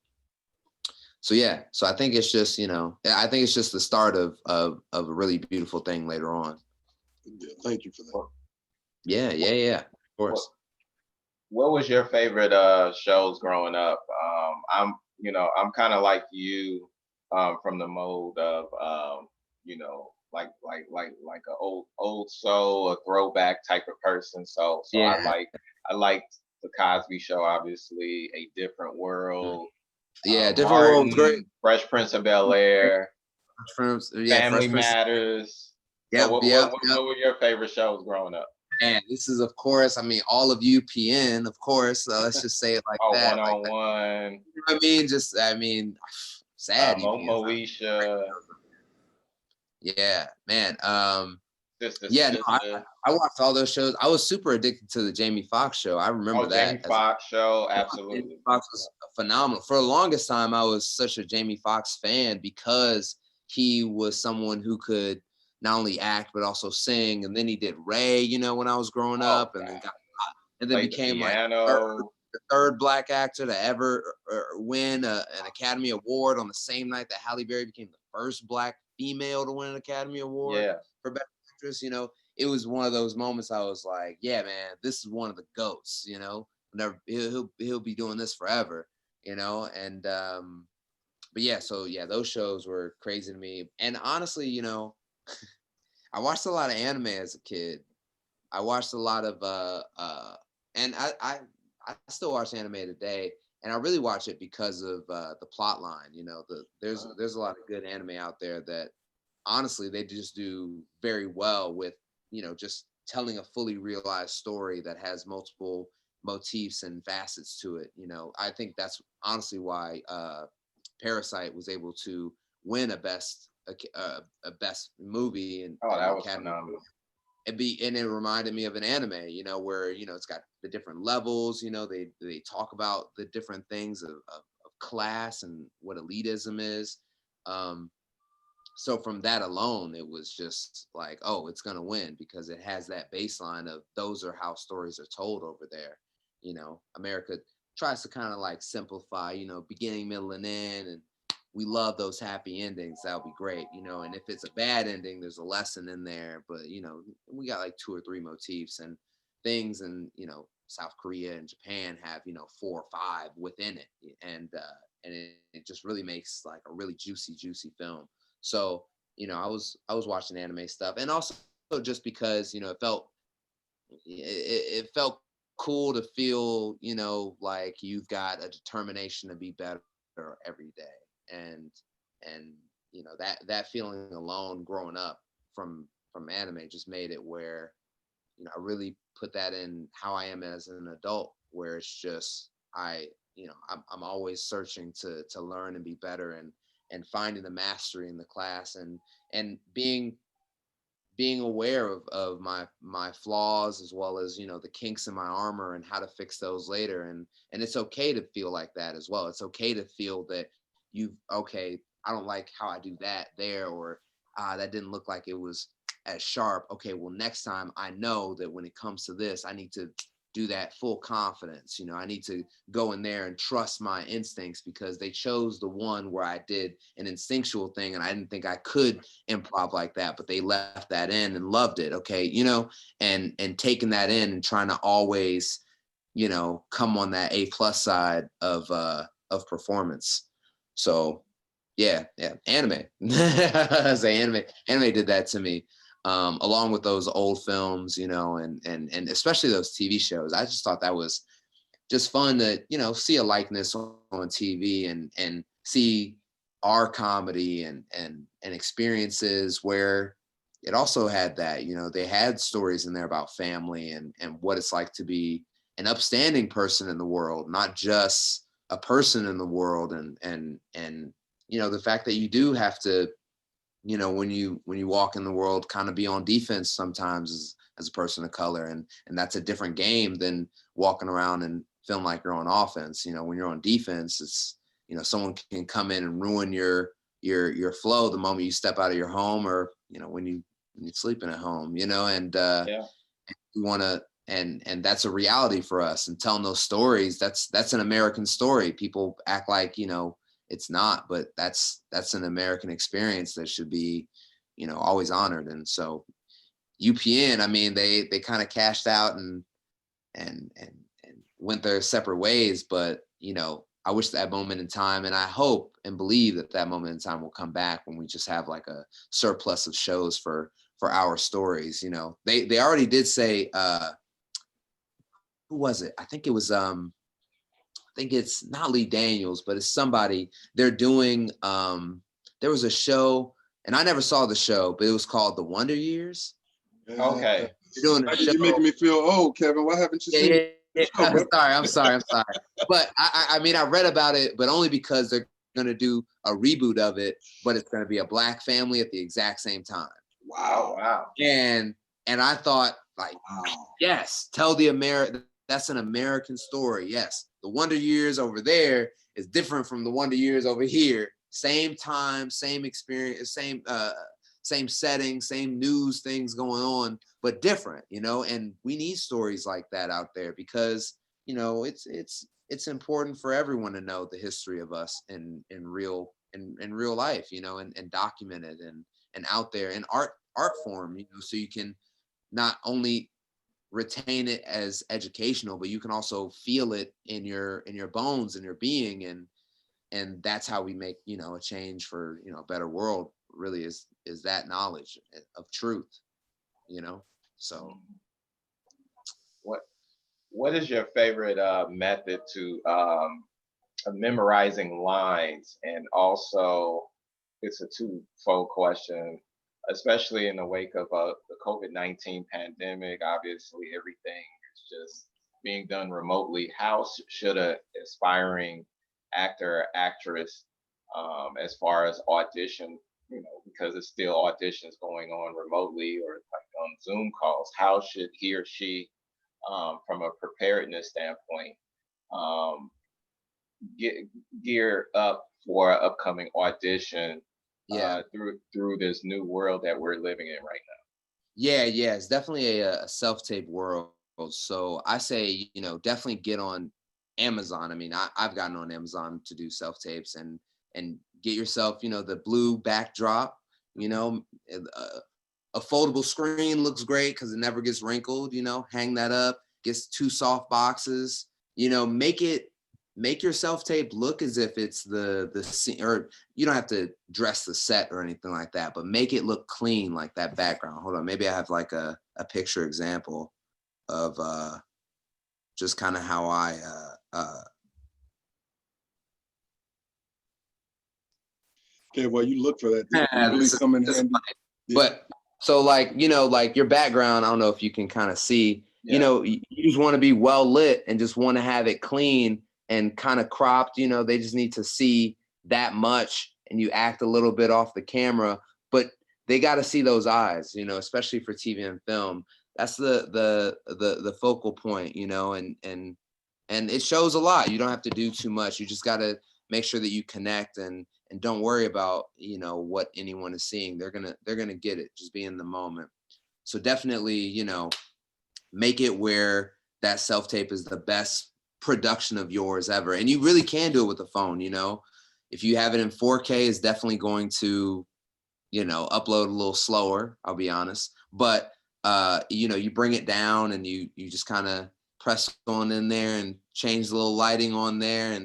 so yeah, so I think it's just the start of a really beautiful thing later on. Yeah, thank you for that. Yeah, of course. What was your favorite shows growing up? I'm kind of like you, from the mode of like a old soul, a throwback type of person. So Yeah. I liked the Cosby Show, obviously, A Different World. Yeah, Different World was great. Fresh Prince of Bel-Air, Family Fresh Prince. Matters. Yeah, So what were your favorite shows growing up? And this is, of course, I mean, all of UPN, of course. Let's just say it like that. One on like, One. You know what I mean? Sad. Moesha. Yeah, man. Sister. No, I watched all those shows. I was super addicted to the Jamie Foxx show. I remember that. Jamie Foxx show, absolutely. Jamie Foxx was phenomenal. For the longest time, I was such a Jamie Foxx fan, because he was someone who could not only act but also sing. And then he did Ray, when I was growing up, and then became like the third Black actor to ever win an Academy Award on the same night that Halle Berry became the first Black female to win an Academy Award for Best Actress. It was one of those moments I was like, yeah, man, this is one of the GOATs, never, he'll be doing this forever, and but yeah, so yeah, those shows were crazy to me. And honestly, I watched a lot of anime as a kid. I watched a lot of and I still watch anime today, and I really watch it because of the plot line. There's a lot of good anime out there that honestly they just do very well with just telling a fully realized story that has multiple motifs and facets to it. I think that's honestly why Parasite was able to win a best movie, and that was Academy. phenomenal. And it reminded me of an anime, where it's got the different levels. They talk about the different things of class and what elitism is. So from that alone, it was just like, oh, it's gonna win, because it has that baseline of those are how stories are told over there. America tries to kind of like simplify, beginning, middle, and end, and we love those happy endings. That'll be great, and if it's a bad ending, there's a lesson in there. But we got like 2 or 3 motifs and things, and South Korea and Japan have 4 or 5 within it, and it just really makes like a really juicy film. So I was watching anime stuff, and also just because it felt cool to feel like you've got a determination to be better every day. and you know, that feeling alone growing up from anime just made it where, you know, I really put that in how I am as an adult, where it's just I'm always searching to learn and be better, and finding the mastery in the class, and being aware of my flaws, as well as, you know, the kinks in my armor and how to fix those later. And it's okay to feel like that as well. It's okay to feel that okay, I don't like how I do that there, or that didn't look like it was as sharp. Okay, well, next time I know that when it comes to this, I need to do that full confidence. You know, I need to go in there and trust my instincts, because they chose the one where I did an instinctual thing and I didn't think I could improv like that, but they left that in and loved it. Okay, you know, and taking that in and trying to always, you know, come on that A+ side of performance. So yeah, anime. I say anime did that to me. Along with those old films, you know, and especially those TV shows. I just thought that was just fun to, you know, see a likeness on TV, and see our comedy and experiences where it also had that, you know, they had stories in there about family and what it's like to be an upstanding person in the world, not just a person in the world, and you know, the fact that you do have to, you know, when you walk in the world, kind of be on defense sometimes as a person of color, and that's a different game than walking around and feeling like you're on offense. You know, when you're on defense, it's, you know, someone can come in and ruin your flow the moment you step out of your home, or, you know, when you're sleeping at home, you know. And Yeah. we want to, and that's a reality for us, and telling those stories, that's an American story. People act like, you know, it's not, but that's an American experience that should be, you know, always honored. And so UPN, I mean, they kind of cashed out and went their separate ways, but, you know, I wish that moment in time, and I hope and believe that that moment in time will come back, when we just have like a surplus of shows for our stories. You know, they already did say, who was it? I think it was I think it's not Lee Daniels, but it's somebody. They're doing there was a show, and I never saw the show, but it was called The Wonder Years. Okay. They're doing a show. You're making me feel old, Kevin. Why haven't you seen Yeah. the show, bro? I'm sorry. But I mean, I read about it, but only because they're gonna do a reboot of it, but it's gonna be a Black family at the exact same time. Oh, Wow. wow. And I thought, like, Wow. yes, tell the American, that's an American story. Yes, the Wonder Years over there is different from the Wonder Years over here. Same time, same experience, same setting, same news things going on, but different, you know. And we need stories like that out there, because, you know, it's important for everyone to know the history of us in real life, you know, and document it, and out there in art form, you know, so you can not only retain it as educational, but you can also feel it in your bones and your being. And that's how we make, you know, a change for, you know, a better world, really, is that knowledge of truth, you know. So What is your favorite method to memorizing lines? And also, it's a twofold question, especially in the wake of the COVID-19 pandemic. Obviously, everything is just being done remotely. How should a aspiring actor or actress, as far as audition, you know, because it's still auditions going on remotely or like on Zoom calls, how should he or she, from a preparedness standpoint, um, get gear up for an upcoming audition yeah, through this new world that we're living in right yeah, it's definitely a self-tape world. So I say, you know, definitely get on Amazon. I mean, I've gotten on Amazon to do self-tapes, and get yourself, you know, the blue backdrop, you know, a foldable screen looks great because it never gets wrinkled, you know. Hang that up, gets 2 soft boxes, you know. Make your self-tape look as if it's the scene, or you don't have to dress the set or anything like that, but make it look clean, like that background. Hold on, maybe I have like a picture example of just kind of how I Okay, well, you look for that. Did it Yeah, really come in handy? Yeah. But so like, you know, like your background, I don't know if you can kind of see, you Yeah. know, you just want to be well lit and just want to have it clean and kind of cropped, you know, they just need to see that much and you act a little bit off the camera, but they got to see those eyes, you know, especially for TV and film. That's the focal point, you know, and it shows a lot. You don't have to do too much. You just got to make sure that you connect and don't worry about, you know, what anyone is seeing. They're gonna get it. Just be in the moment. So definitely, you know, make it where that self-tape is the best production of yours ever. And you really can do it with a phone, you know. If you have it in 4K, it's definitely going to, you know, upload a little slower, I'll be honest. But you know, you bring it down and you just kind of press on in there and change the little lighting on there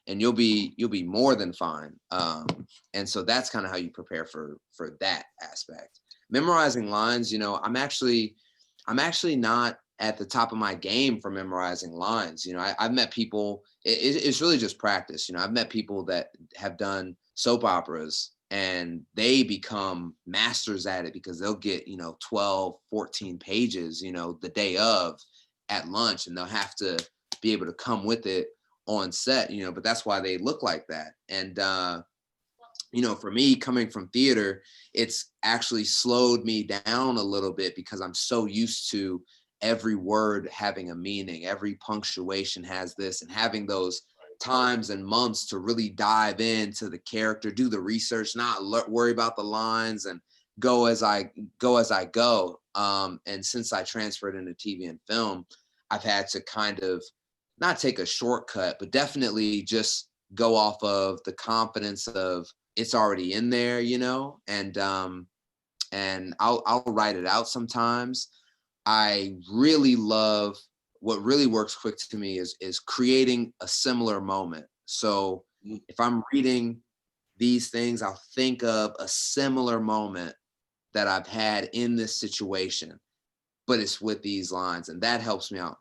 and you'll be more than fine. And so that's kind of how you prepare for that aspect. Memorizing lines, you know, I'm actually not at the top of my game for memorizing lines. You know, I've met people, it's really just practice. You know, I've met people that have done soap operas and they become masters at it because they'll get, you know, 12, 14 pages, you know, the day of at lunch, and they'll have to be able to come with it on set, you know, but that's why they look like that. And, you know, for me coming from theater, it's actually slowed me down a little bit because I'm so used to every word having a meaning. Every punctuation has this, and having those times and months to really dive into the character, do the research, not worry about the lines and go as I go. And since I transferred into TV and film, I've had to kind of not take a shortcut, but definitely just go off of the confidence of it's already in there, you know, and I'll write it out sometimes. I really love, what really works quick to me is creating a similar moment. So if I'm reading these things, I'll think of a similar moment that I've had in this situation, but it's with these lines, and that helps me out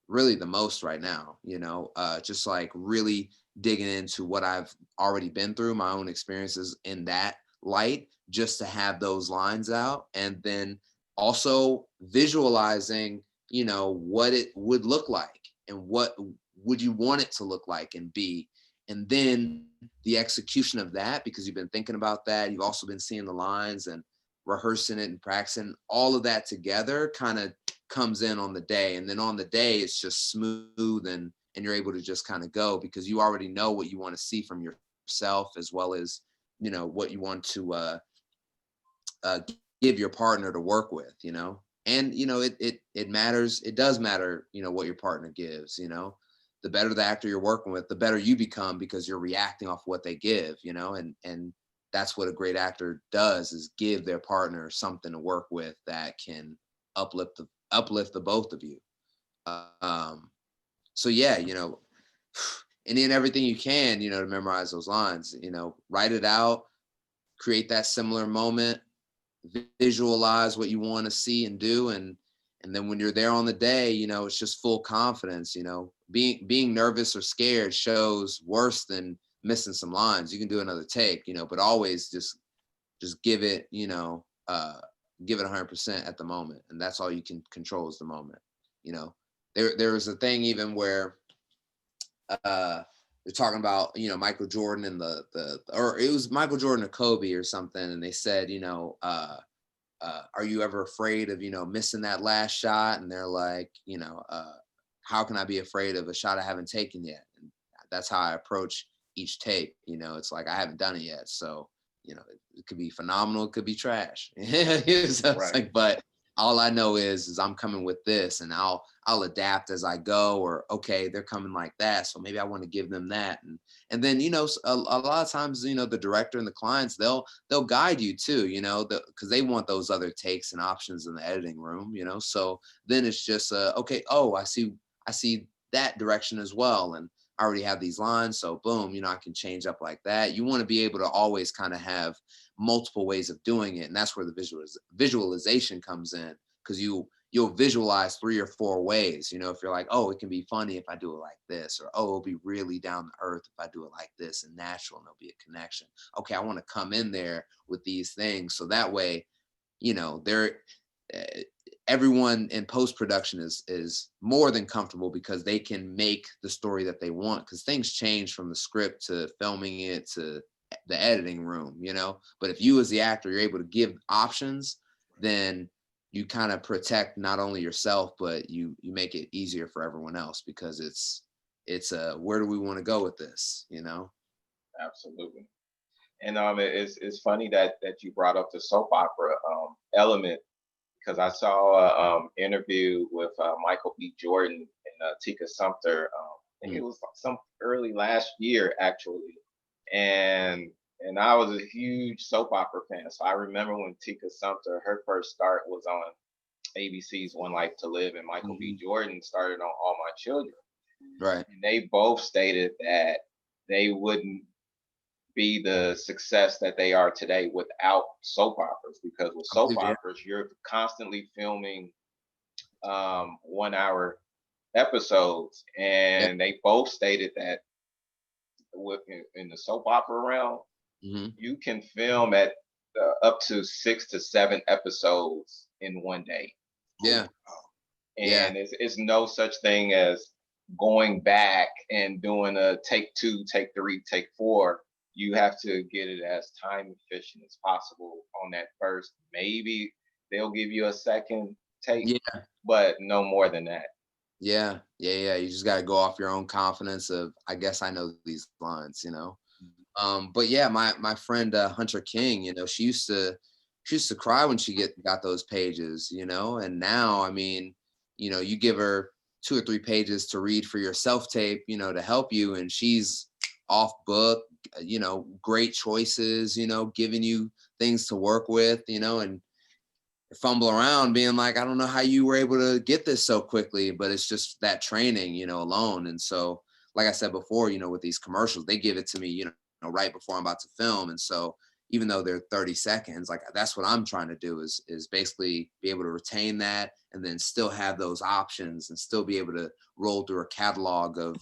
really the most right now, you know, just like really digging into what I've already been through, my own experiences in that light, just to have those lines out. And then also visualizing, you know, what it would look like and what would you want it to look like and be. And then the execution of that, because you've been thinking about that, you've also been seeing the lines and rehearsing it and practicing, all of that together kind of comes in on the day. And then on the day, it's just smooth and you're able to just kind of go because you already know what you want to see from yourself, as well as, you know, what you want to give your partner to work with, you know. And, you know, it matters. It does matter, you know, what your partner gives, you know. The better the actor you're working with, the better you become because you're reacting off what they give, you know, and that's what a great actor does, is give their partner something to work with that can uplift the both of you. So yeah, you know, any and everything you can, you know, to memorize those lines, you know, write it out, create that similar moment, visualize what you want to see and do, and then when you're there on the day, you know, it's just full confidence. You know, being nervous or scared shows worse than missing some lines. You can do another take, you know, but always just give it, you know, give it 100% at the moment, and that's all you can control is the moment. You know, there was a thing even where they're talking about, you know, Michael Jordan and or it was Michael Jordan or Kobe or something, and they said, you know, are you ever afraid of, you know, missing that last shot? And they're like, you know, how can I be afraid of a shot I haven't taken yet? And that's how I approach each take. You know, it's like I haven't done it yet, so you know, it could be phenomenal, it could be trash. So it's like, but all I know is I'm coming with this, and I'll adapt as I go. Or okay, they're coming like that, so maybe I want to give them that. And then, you know, a lot of times, you know, the director and the clients, they'll guide you too, you know, because they want those other takes and options in the editing room, you know. So then it's just okay, oh, I see that direction as well, and I already have these lines, so boom, you know, I can change up like that. You want to be able to always kind of have multiple ways of doing it, and that's where the visualization comes in, because you'll visualize 3 or 4 ways, you know, if you're like, oh, it can be funny if I do it like this, or oh, it'll be really down to earth if I do it like this and natural, and there'll be a connection. Okay, I want to come in there with these things. So that way, you know, everyone in post-production is more than comfortable because they can make the story that they want, because things change from the script to filming it to the editing room, you know. But if you as the actor, you're able to give options, then you kind of protect not only yourself, but you make it easier for everyone else, because it's where do we want to go with this, you know? Absolutely. And it's funny that you brought up the soap opera element, because I saw a interview with Michael B. Jordan and Tika Sumpter. I think it was some early last year actually, and I was a huge soap opera fan. So I remember when Tika Sumpter, her first start was on ABC's One Life to Live, and Michael B. Jordan started on All My Children. Right. And they both stated that they wouldn't be the success that they are today without soap operas, because with soap operas you're constantly filming 1 hour episodes, and they both stated that in the soap opera realm, you can film at up to 6 to 7 episodes in one day. Yeah. And it's no such thing as going back and doing a take 2, take 3, take 4. You have to get it as time efficient as possible on that first. Maybe they'll give you a second take, but no more than that. Yeah. You just got to go off your own confidence of, I guess I know these lines, you know. But yeah, my friend Hunter King, you know, she used to cry when she got those pages, you know. And now, I mean, you know, you give her 2 or 3 pages to read for your self-tape, you know, to help you, and she's off book, you know, great choices, you know, giving you things to work with, you know, and fumble around being like, I don't know how you were able to get this so quickly, but it's just that training, you know, alone. And so, like I said before, you know, with these commercials, they give it to me, you know, right before I'm about to film. And so even though they're 30 seconds, like that's what I'm trying to do is basically be able to retain that and then still have those options and still be able to roll through a catalog of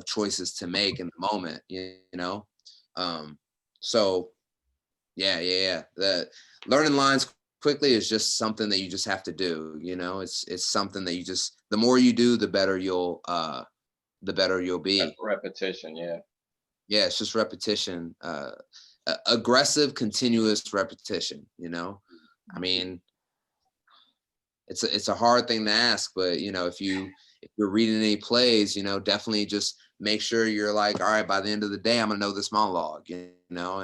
choices to make in the moment, you know? So yeah. The learning lines quickly is just something that you just have to do, you know? It's something that you just, the more you do, the better you'll be. Repetition, yeah. Yeah, it's just repetition, aggressive, continuous repetition, you know? I mean, it's a hard thing to ask, but you know, if you're reading any plays, you know, definitely just make sure you're like, all right, by the end of the day, I'm gonna know this monologue, you know,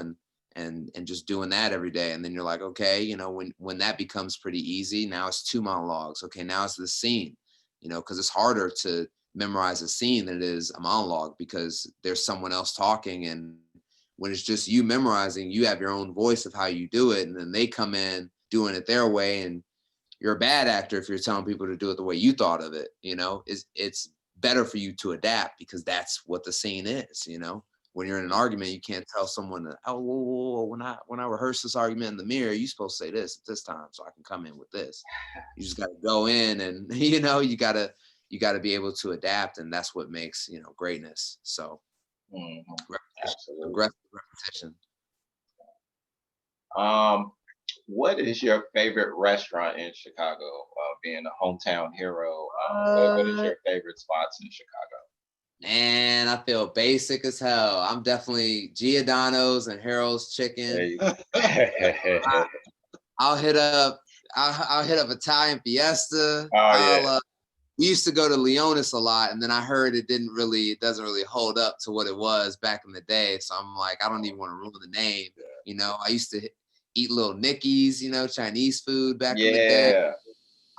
and just doing that every day. And then you're like, okay, you know, when that becomes pretty easy, now it's 2 monologues. Okay, now it's the scene, you know, because it's harder to memorize a scene than it is a monologue, because there's someone else talking, and when it's just you memorizing, you have your own voice of how you do it, and then they come in doing it their way, and you're a bad actor if you're telling people to do it the way you thought of it, you know. It's better for you to adapt, because that's what the scene is, you know. When you're in an argument, you can't tell someone that, oh, whoa, when I rehearse this argument in the mirror, you're supposed to say this at this time so I can come in with this. You just got to go in and, you know, you got to be able to adapt, and that's what makes, you know, greatness. So aggressive repetition. What is your favorite restaurant in Chicago? Being a hometown hero, what is your favorite spots in Chicago? Man, I feel basic as hell. I'm definitely Giordano's and Harold's Chicken. I'll hit up Italian Fiesta. We used to go to Leonis a lot, and then I heard it doesn't really hold up to what it was back in the day. So I'm like, I don't even want to ruin the name. You know, I used to eat little Nickies, you know, Chinese food back in the day.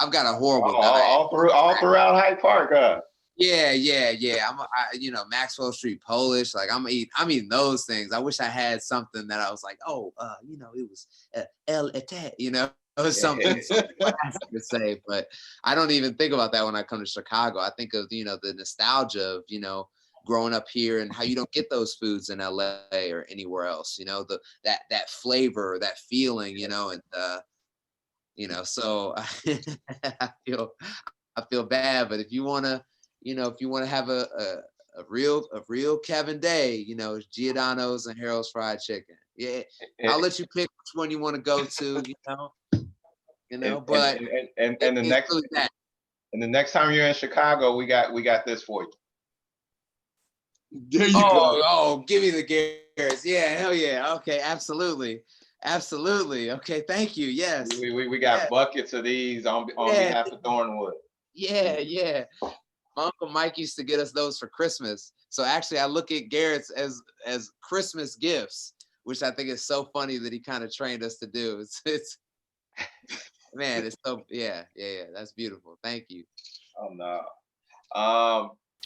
I've got a horrible diet. All throughout Hyde Park, huh? Yeah. You know, Maxwell Street Polish. Like I'm eating those things. I wish I had something that I was like, oh, you know, it was El Ete, you know. It was something classic to say, but I don't even think about that when I come to Chicago. I think of, you know, the nostalgia of, you know, growing up here and how you don't get those foods in LA or anywhere else, you know, that flavor, that feeling, you know, and So I feel bad, but if you want to have a real Kevin Day, it's Giordano's and Harold's Fried Chicken. Yeah, I'll let you pick which one you want to go to, but and the next really that. and the next time you're in Chicago, we got this for you. There you go. Oh, give me the Garrett's. Yeah, hell yeah. Okay, absolutely. Okay, thank you. Yes. We got buckets of these on behalf of Thornwood. Yeah. My Uncle Mike used to get us those for Christmas. So actually I look at Garrett's as Christmas gifts, which I think is so funny that he kind of trained us to do. It's man, it's so yeah. That's beautiful. Thank you. Oh no.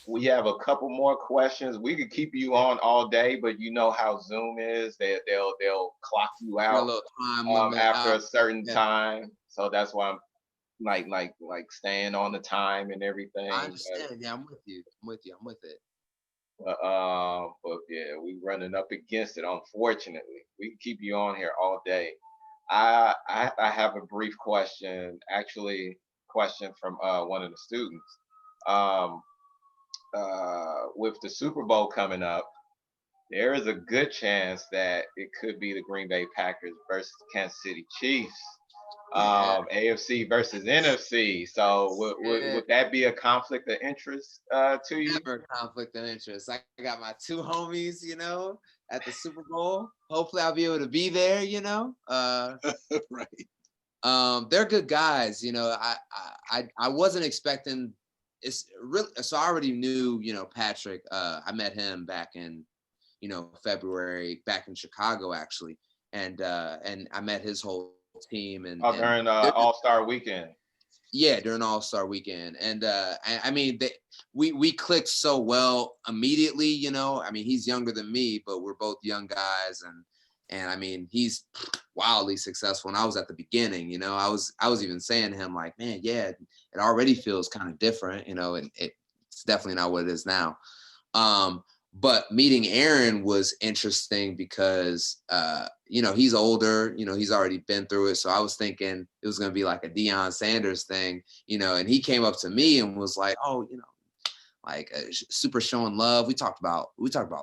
We have a couple more questions. We could keep you on all day, but you know how Zoom is. They'll clock you A out little time limit after a certain Yeah. time. So that's why I'm like staying on the time and everything. I understand. Yeah, I'm with you. I'm with it. But yeah, we running up against it. Unfortunately, we can keep you on here all day. I have a brief question, actually, question from one of the students. With the Super Bowl coming up, there is a good chance that it could be the Green Bay Packers versus Kansas City Chiefs. AFC versus NFC. So would that be a conflict of interest to you? Never a conflict of interest. I got my two homies, at the Super Bowl. Hopefully I'll be able to be there, Right. They're good guys, I wasn't expecting it's really so I already knew, Patrick. I met him back in, February, back in Chicago actually. And I met his whole team and during All-Star weekend. Yeah, during All-Star weekend. And I mean we clicked so well immediately, I mean he's younger than me, but we're both young guys and I mean he's wildly successful. And I was at the beginning, I was even saying to him like, man, yeah, it already feels kind of different, and it's definitely not what it is now. But meeting Aaron was interesting because, he's older, he's already been through it. So I was thinking it was going to be like a Deion Sanders thing, and he came up to me and was like, oh, like super showing love. We talked about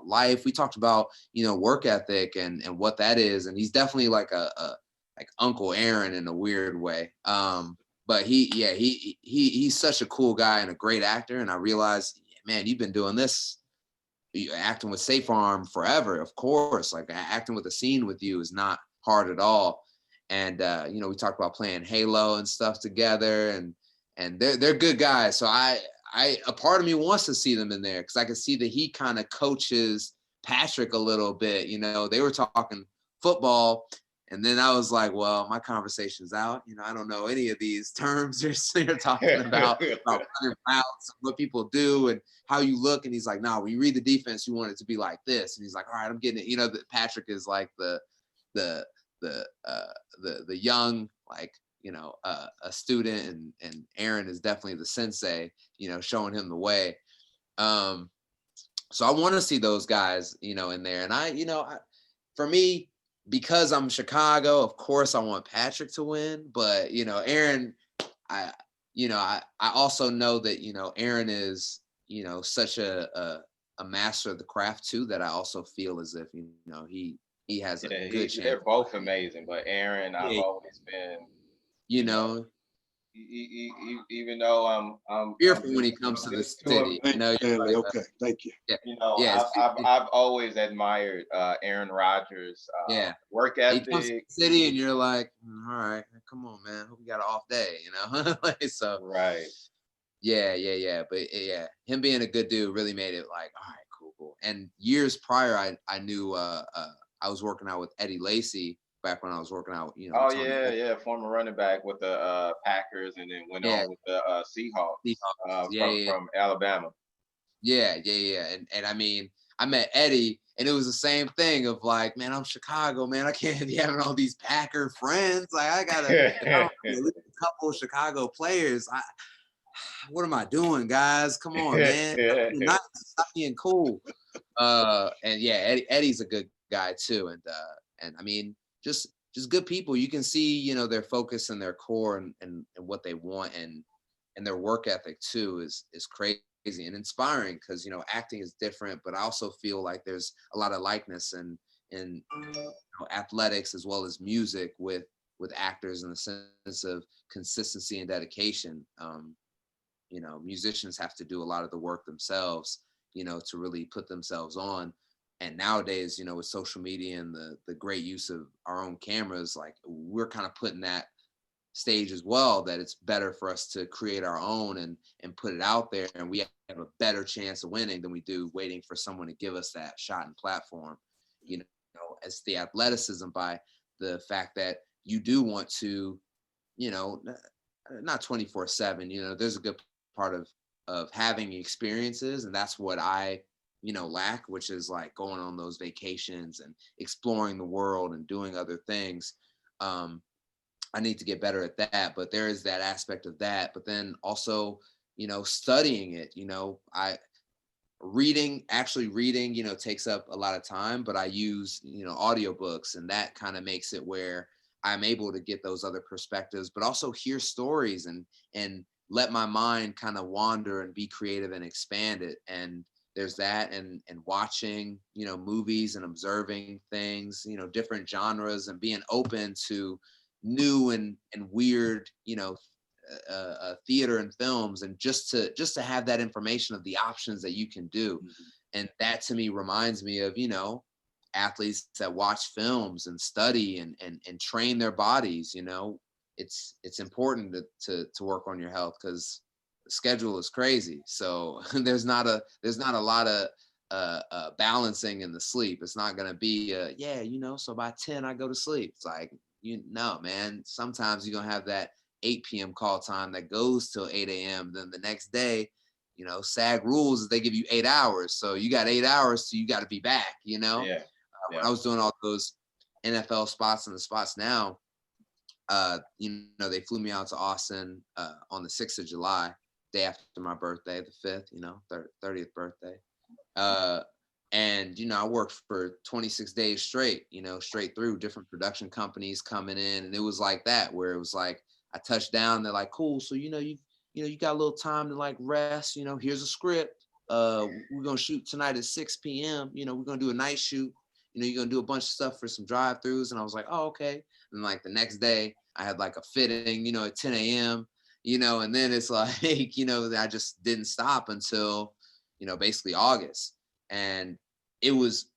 life. We talked about, work ethic and what that is. And he's definitely like like Uncle Aaron in a weird way. But he's such a cool guy and a great actor. And I realized, man, you've been doing this, acting with Safe Farm forever. Of course, like acting with a scene with you is not hard at all. And we talked about playing Halo and stuff together, and they're good guys. So a part of me wants to see them in there because I can see that he kind of coaches Patrick a little bit. They were talking football, and then I was like, well, my conversation's out. I don't know any of these terms you're talking about running routes, what people do, and how you look. And he's like, no, when you read the defense, you want it to be like this. And he's like, all right, I'm getting it. That Patrick is like the young, like, a student, and Aaron is definitely the sensei, showing him the way. So I want to see those guys, in there. And for me, because I'm Chicago, of course I want Patrick to win, but Aaron, I also know that, Aaron is, such a master of the craft too, that I also feel as if, he has a good chance. They're both amazing, but Aaron, I've always been, even though I'm fearful when he comes to the city. Okay, thank you. I've always admired Aaron Rodgers' work ethic. He comes to the city, and you're like, all right, come on, man. Hope you got an off day, so right. Yeah. But yeah, him being a good dude really made it like, all right, cool. And years prior, I knew I was working out with Eddie Lacy back when I was working out, Oh yeah, former running back with the Packers, and then went on with the Seahawks, from Alabama. Yeah. And I mean, I met Eddie, and it was the same thing of like, man, I'm Chicago, man. I can't be having all these Packer friends. Like I gotta a couple of Chicago players. What am I doing, guys? Come on, man. Stop being cool. And yeah, Eddie's a good guy too. And I mean, just just good people. You can see, you know, their focus and their core and what they want, and their work ethic too is crazy and inspiring, because you know acting is different, but I also feel like there's a lot of likeness in you know, athletics as well as music with actors, in the sense of consistency and dedication. You know, musicians have to do a lot of the work themselves, you know, to really put themselves on. And nowadays, you know, with social media and the great use of our own cameras, like we're kind of putting that stage as well, that it's better for us to create our own and put it out there, and we have a better chance of winning than we do waiting for someone to give us that shot and platform. You know, as the athleticism, by the fact that you do want to, you know, not 24/7, you know, there's a good part of having experiences, and that's what I, you know, lack, which is like going on those vacations and exploring the world and doing other things. um I need to get better at that, but there is that aspect of that. But then also, you know, studying it, you know, actually reading, you know, takes up a lot of time, but I use, you know, audiobooks, and that kind of makes it where I'm able to get those other perspectives, but also hear stories and let my mind kind of wander and be creative and expand it. And there's that, and watching, you know, movies and observing things, you know, different genres, and being open to new and weird, you know, theater and films, and just to have that information of the options that you can do. And that to me reminds me of, you know, athletes that watch films and study and train their bodies. You know, it's important to work on your health, because the schedule is crazy. So there's not a lot of balancing in the sleep. It's not going to be yeah, you know, so by 10 I go to sleep. It's like, you know, man, sometimes you're gonna have that 8 p.m. call time that goes till 8 a.m. Then the next day, you know, SAG rules is they give you 8 hours. So you got 8 hours, so you got to be back, you know? Yeah. When Yeah. I was doing all those NFL spots and the spots now, you know, they flew me out to Austin on the 6th of July, day after my birthday, the 5th, you know, 30th birthday. Uh, and, you know, I worked for 26 days straight, you know, straight through, different production companies coming in. And it was like that, where it was like, I touched down, they're like, cool. So, you know, you got a little time to like rest, you know, here's a script. We're going to shoot tonight at 6 p.m. You know, we're going to do a night shoot. You know, you're going to do a bunch of stuff for some drive-throughs. And I was like, oh, okay. And like the next day I had like a fitting, you know, at 10 a.m., you know, and then it's like, you know, I just didn't stop until, you know, basically August. And it was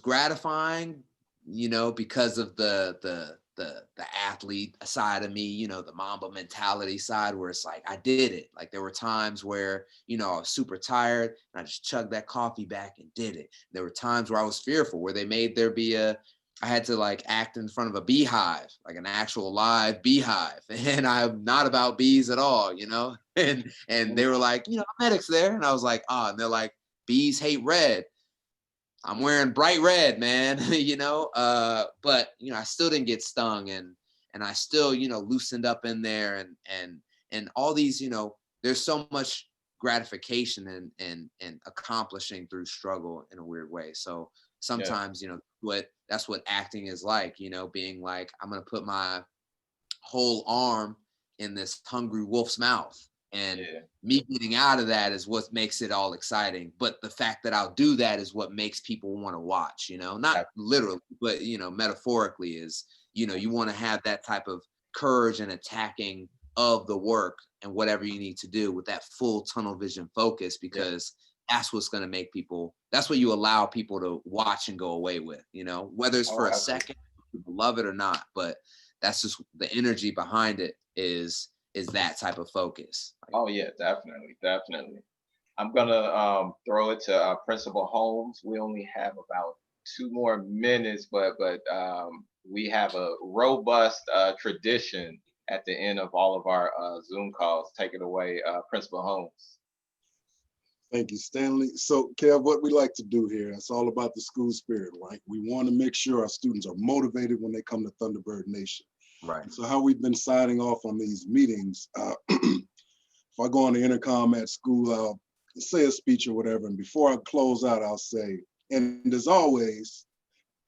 gratifying, you know, because of the athlete side of me, you know, the Mamba mentality side, where it's like I did it. Like there were times where, you know, I was super tired and I just chugged that coffee back and did it. There were times where I was fearful, where they made there be I had to like act in front of a beehive, like an actual live beehive. And I'm not about bees at all, you know? And they were like, you know, medics there. And I was like, oh, and they're like, bees hate red. I'm wearing bright red, man, you know? But you know, I still didn't get stung, and I still, you know, loosened up in there, and all these, you know, there's so much gratification and accomplishing through struggle in a weird way. So Yeah. sometimes, you know, that's what acting is like, you know, being like, I'm gonna put my whole arm in this hungry wolf's mouth. And Yeah. me getting out of that is what makes it all exciting. But the fact that I'll do that is what makes people want to watch, you know, not literally, but, you know, metaphorically is, you know, you want to have that type of courage and attacking of the work and whatever you need to do with that full tunnel vision focus, because that's what's going to make people, that's what you allow people to watch and go away with, you know, whether it's for a second, people love it or not, but that's just the energy behind it is that type of focus. Oh yeah, definitely, definitely. I'm gonna throw it to Principal Holmes. We only have about 2 more minutes, but we have a robust tradition at the end of all of our Zoom calls. Take it away, Principal Holmes. Thank you, Stanley. So, Kev, what we like to do here, it's all about the school spirit, right? We want to make sure our students are motivated when they come to Thunderbird Nation. Right. So how we've been signing off on these meetings, if I go on the intercom at school, I'll say a speech or whatever, and before I close out, I'll say, and as always,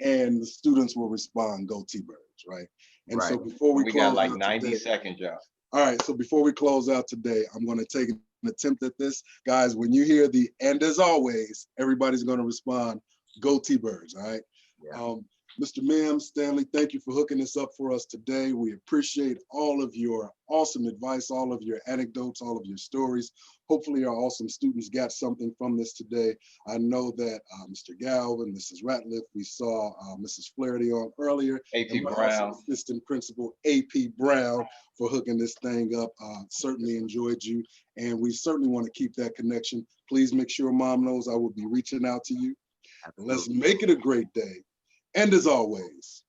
and the students will respond, "Go T-Birds," right? And so Right. before we We close got like out 90 today, seconds, y'all. all right, so before we close out today, I'm going to take an attempt at this. Guys, when you hear the "and as always," everybody's going to respond, "Go T-Birds," all right? Yeah. Mr. Mimms, Stanley, thank you for hooking this up for us today. We appreciate all of your awesome advice, all of your anecdotes, all of your stories. Hopefully our awesome students got something from this today. I know that Mr. Galvin, Mrs. Ratliff, we saw Mrs. Flaherty on earlier. A.P. And my Brown. awesome assistant principal, A.P. Brown, for hooking this thing up. Certainly enjoyed you. And we certainly want to keep that connection. Please make sure Mom knows I will be reaching out to you. Let's make it a great day. And as always,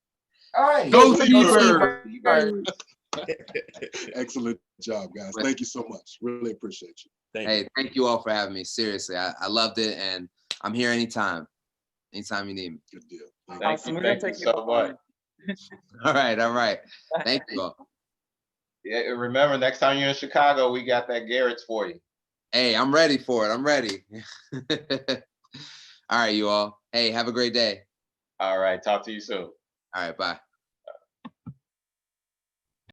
All right. Go T-Birds. excellent job, guys. Thank you so much. Really appreciate you. Hey, thank you all for having me. Seriously, I loved it, and I'm here anytime you need me. Good deal. Thank Awesome. you. We're gonna Thank you take your so much. All right. Thank you all. Yeah, and remember, next time you're in Chicago, we got that Garrett's for you. Hey, I'm ready for it. I'm ready. All right, you all. Hey, have a great day. All right. Talk to you soon. All right, bye.